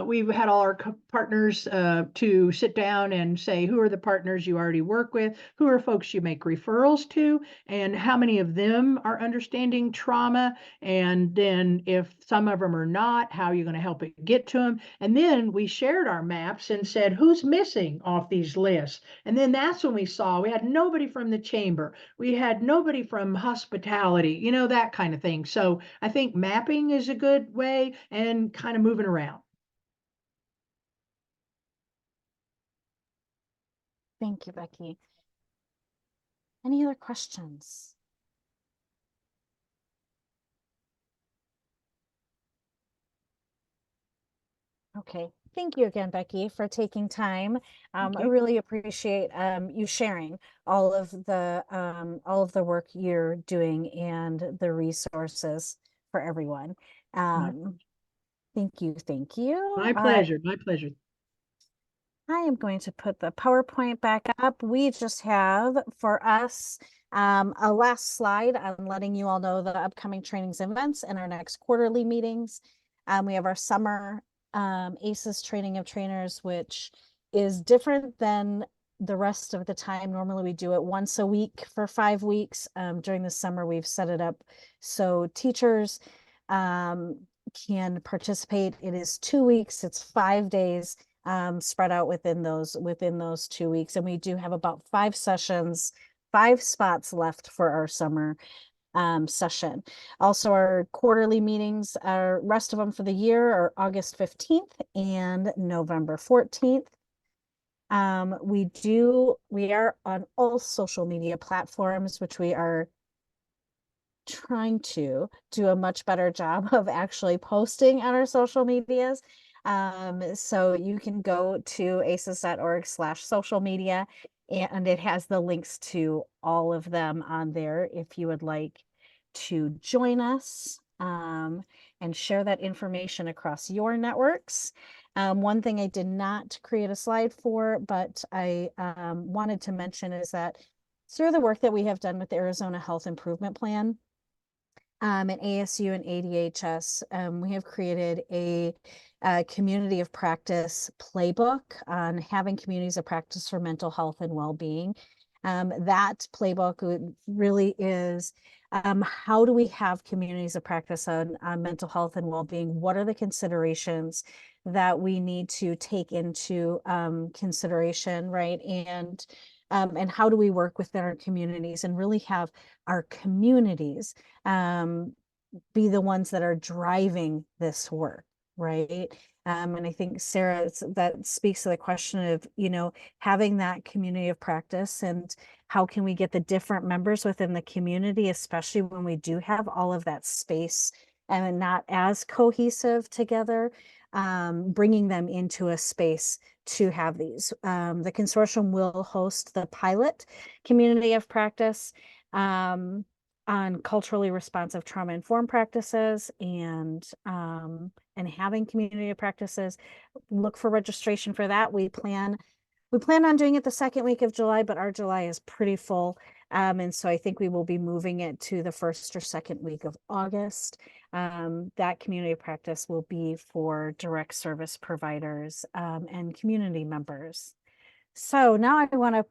We've had all our partners to sit down and say, who are the partners you already work with? Who are folks you make referrals to? And how many of them are understanding trauma? And then if some of them are not, how are you going to help it get to them? And then we shared our maps and said, who's missing off these lists? And then that's when we saw we had nobody from the chamber. We had nobody from hospitality, that kind of thing. So I think mapping is a good way and kind of moving around. Thank you, Becky. Any other questions? Okay, thank you again, Becky, for taking time. I really appreciate you sharing all of the work you're doing and the resources for everyone. Thank you, thank you. My pleasure, my pleasure. I am going to put the PowerPoint back up. We just have for us a last slide on letting you all know the upcoming trainings and events and our next quarterly meetings. We have our summer ACEs training of trainers, which is different than the rest of the time. Normally we do it once a week for 5 weeks. During the summer, we've set it up so teachers can participate. It is 2 weeks, it's 5 days spread out within those 2 weeks. And we do have about 5 sessions, 5 spots left for our summer session. Also, our quarterly meetings, rest of them for the year are August 15th and November 14th. We are on all social media platforms, which we are trying to do a much better job of actually posting on our social medias. So you can go to aces.org/social media, and it has the links to all of them on there if you would like to join us and share that information across your networks. One thing I did not create a slide for, but I wanted to mention is that through the work that we have done with the Arizona Health Improvement Plan, and ASU and ADHS, we have created a community of practice playbook on having communities of practice for mental health and well-being. That playbook really is how do we have communities of practice on mental health and well-being? What are the considerations that we need to take into consideration, right? And how do we work within our communities and really have our communities be the ones that are driving this work, right? And I think, Sarah, that speaks to the question of, having that community of practice and how can we get the different members within the community, especially when we do have all of that space and not as cohesive together, bringing them into a space to have these. The consortium will host the pilot community of practice on culturally responsive trauma-informed practices and having community of practices. Look for registration for that. We plan on doing it the second week of July, but our July is pretty full. And so I think we will be moving it to the first or second week of August. That community of practice will be for direct service providers and community members. So now I want to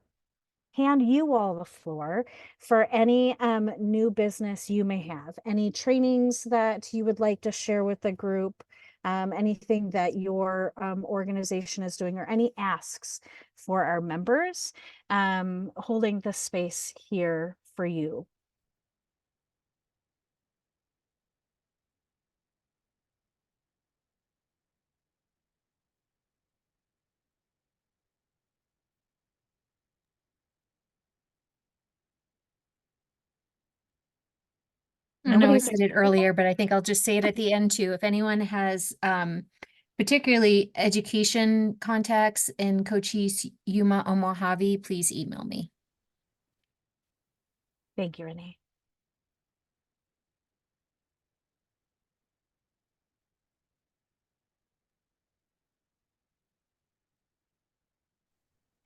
hand you all the floor for any new business you may have, any trainings that you would like to share with the group, anything that your organization is doing, or any asks for our members, holding the space here for you. I know I Nobody's- said it earlier, but I think I'll just say it at the end too. If anyone has particularly education contacts in Cochise, Yuma, or Mojave, please email me. Thank you, Renee.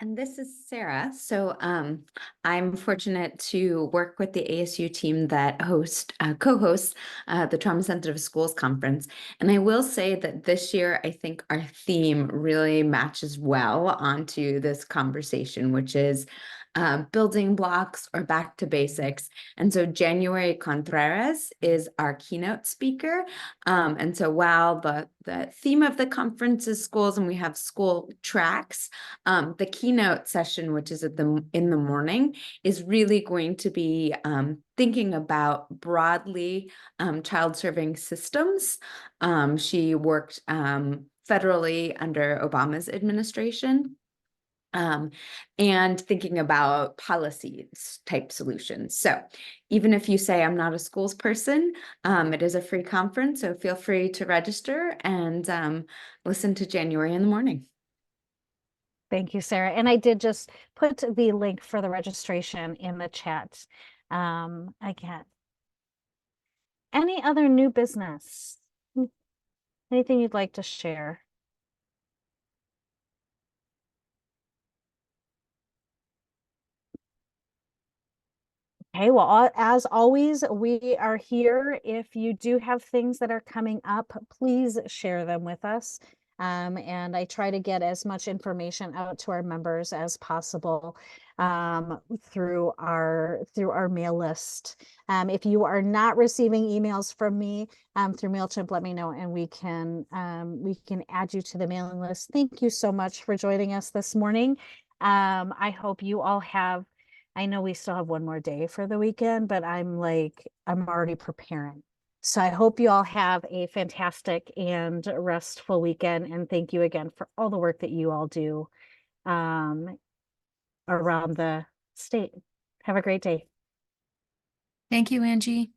And this is Sarah. So I'm fortunate to work with the ASU team that co-hosts the Trauma Sensitive Schools Conference. And I will say that this year, I think our theme really matches well onto this conversation, which is building blocks or back to basics. And so January Contreras is our keynote speaker. And so while the theme of the conference is schools and we have school tracks, the keynote session, which is in the morning, is really going to be thinking about broadly child serving systems. She worked federally under Obama's administration. And thinking about policies type solutions. So even if you say I'm not a schools person, it is a free conference, so feel free to register and listen to January in the morning. Thank you, Sarah. And I did just put the link for the registration in the chat. Again, any other new business? Anything you'd like to share? Okay, well, as always, we are here. If you do have things that are coming up, please share them with us. And I try to get as much information out to our members as possible through our mail list. If you are not receiving emails from me through MailChimp, let me know and we can add you to the mailing list. Thank you so much for joining us this morning. I hope you all have, I know we still have one more day for the weekend, but I'm already preparing. So I hope you all have a fantastic and restful weekend. And thank you again for all the work that you all do around the state. Have a great day. Thank you, Angie.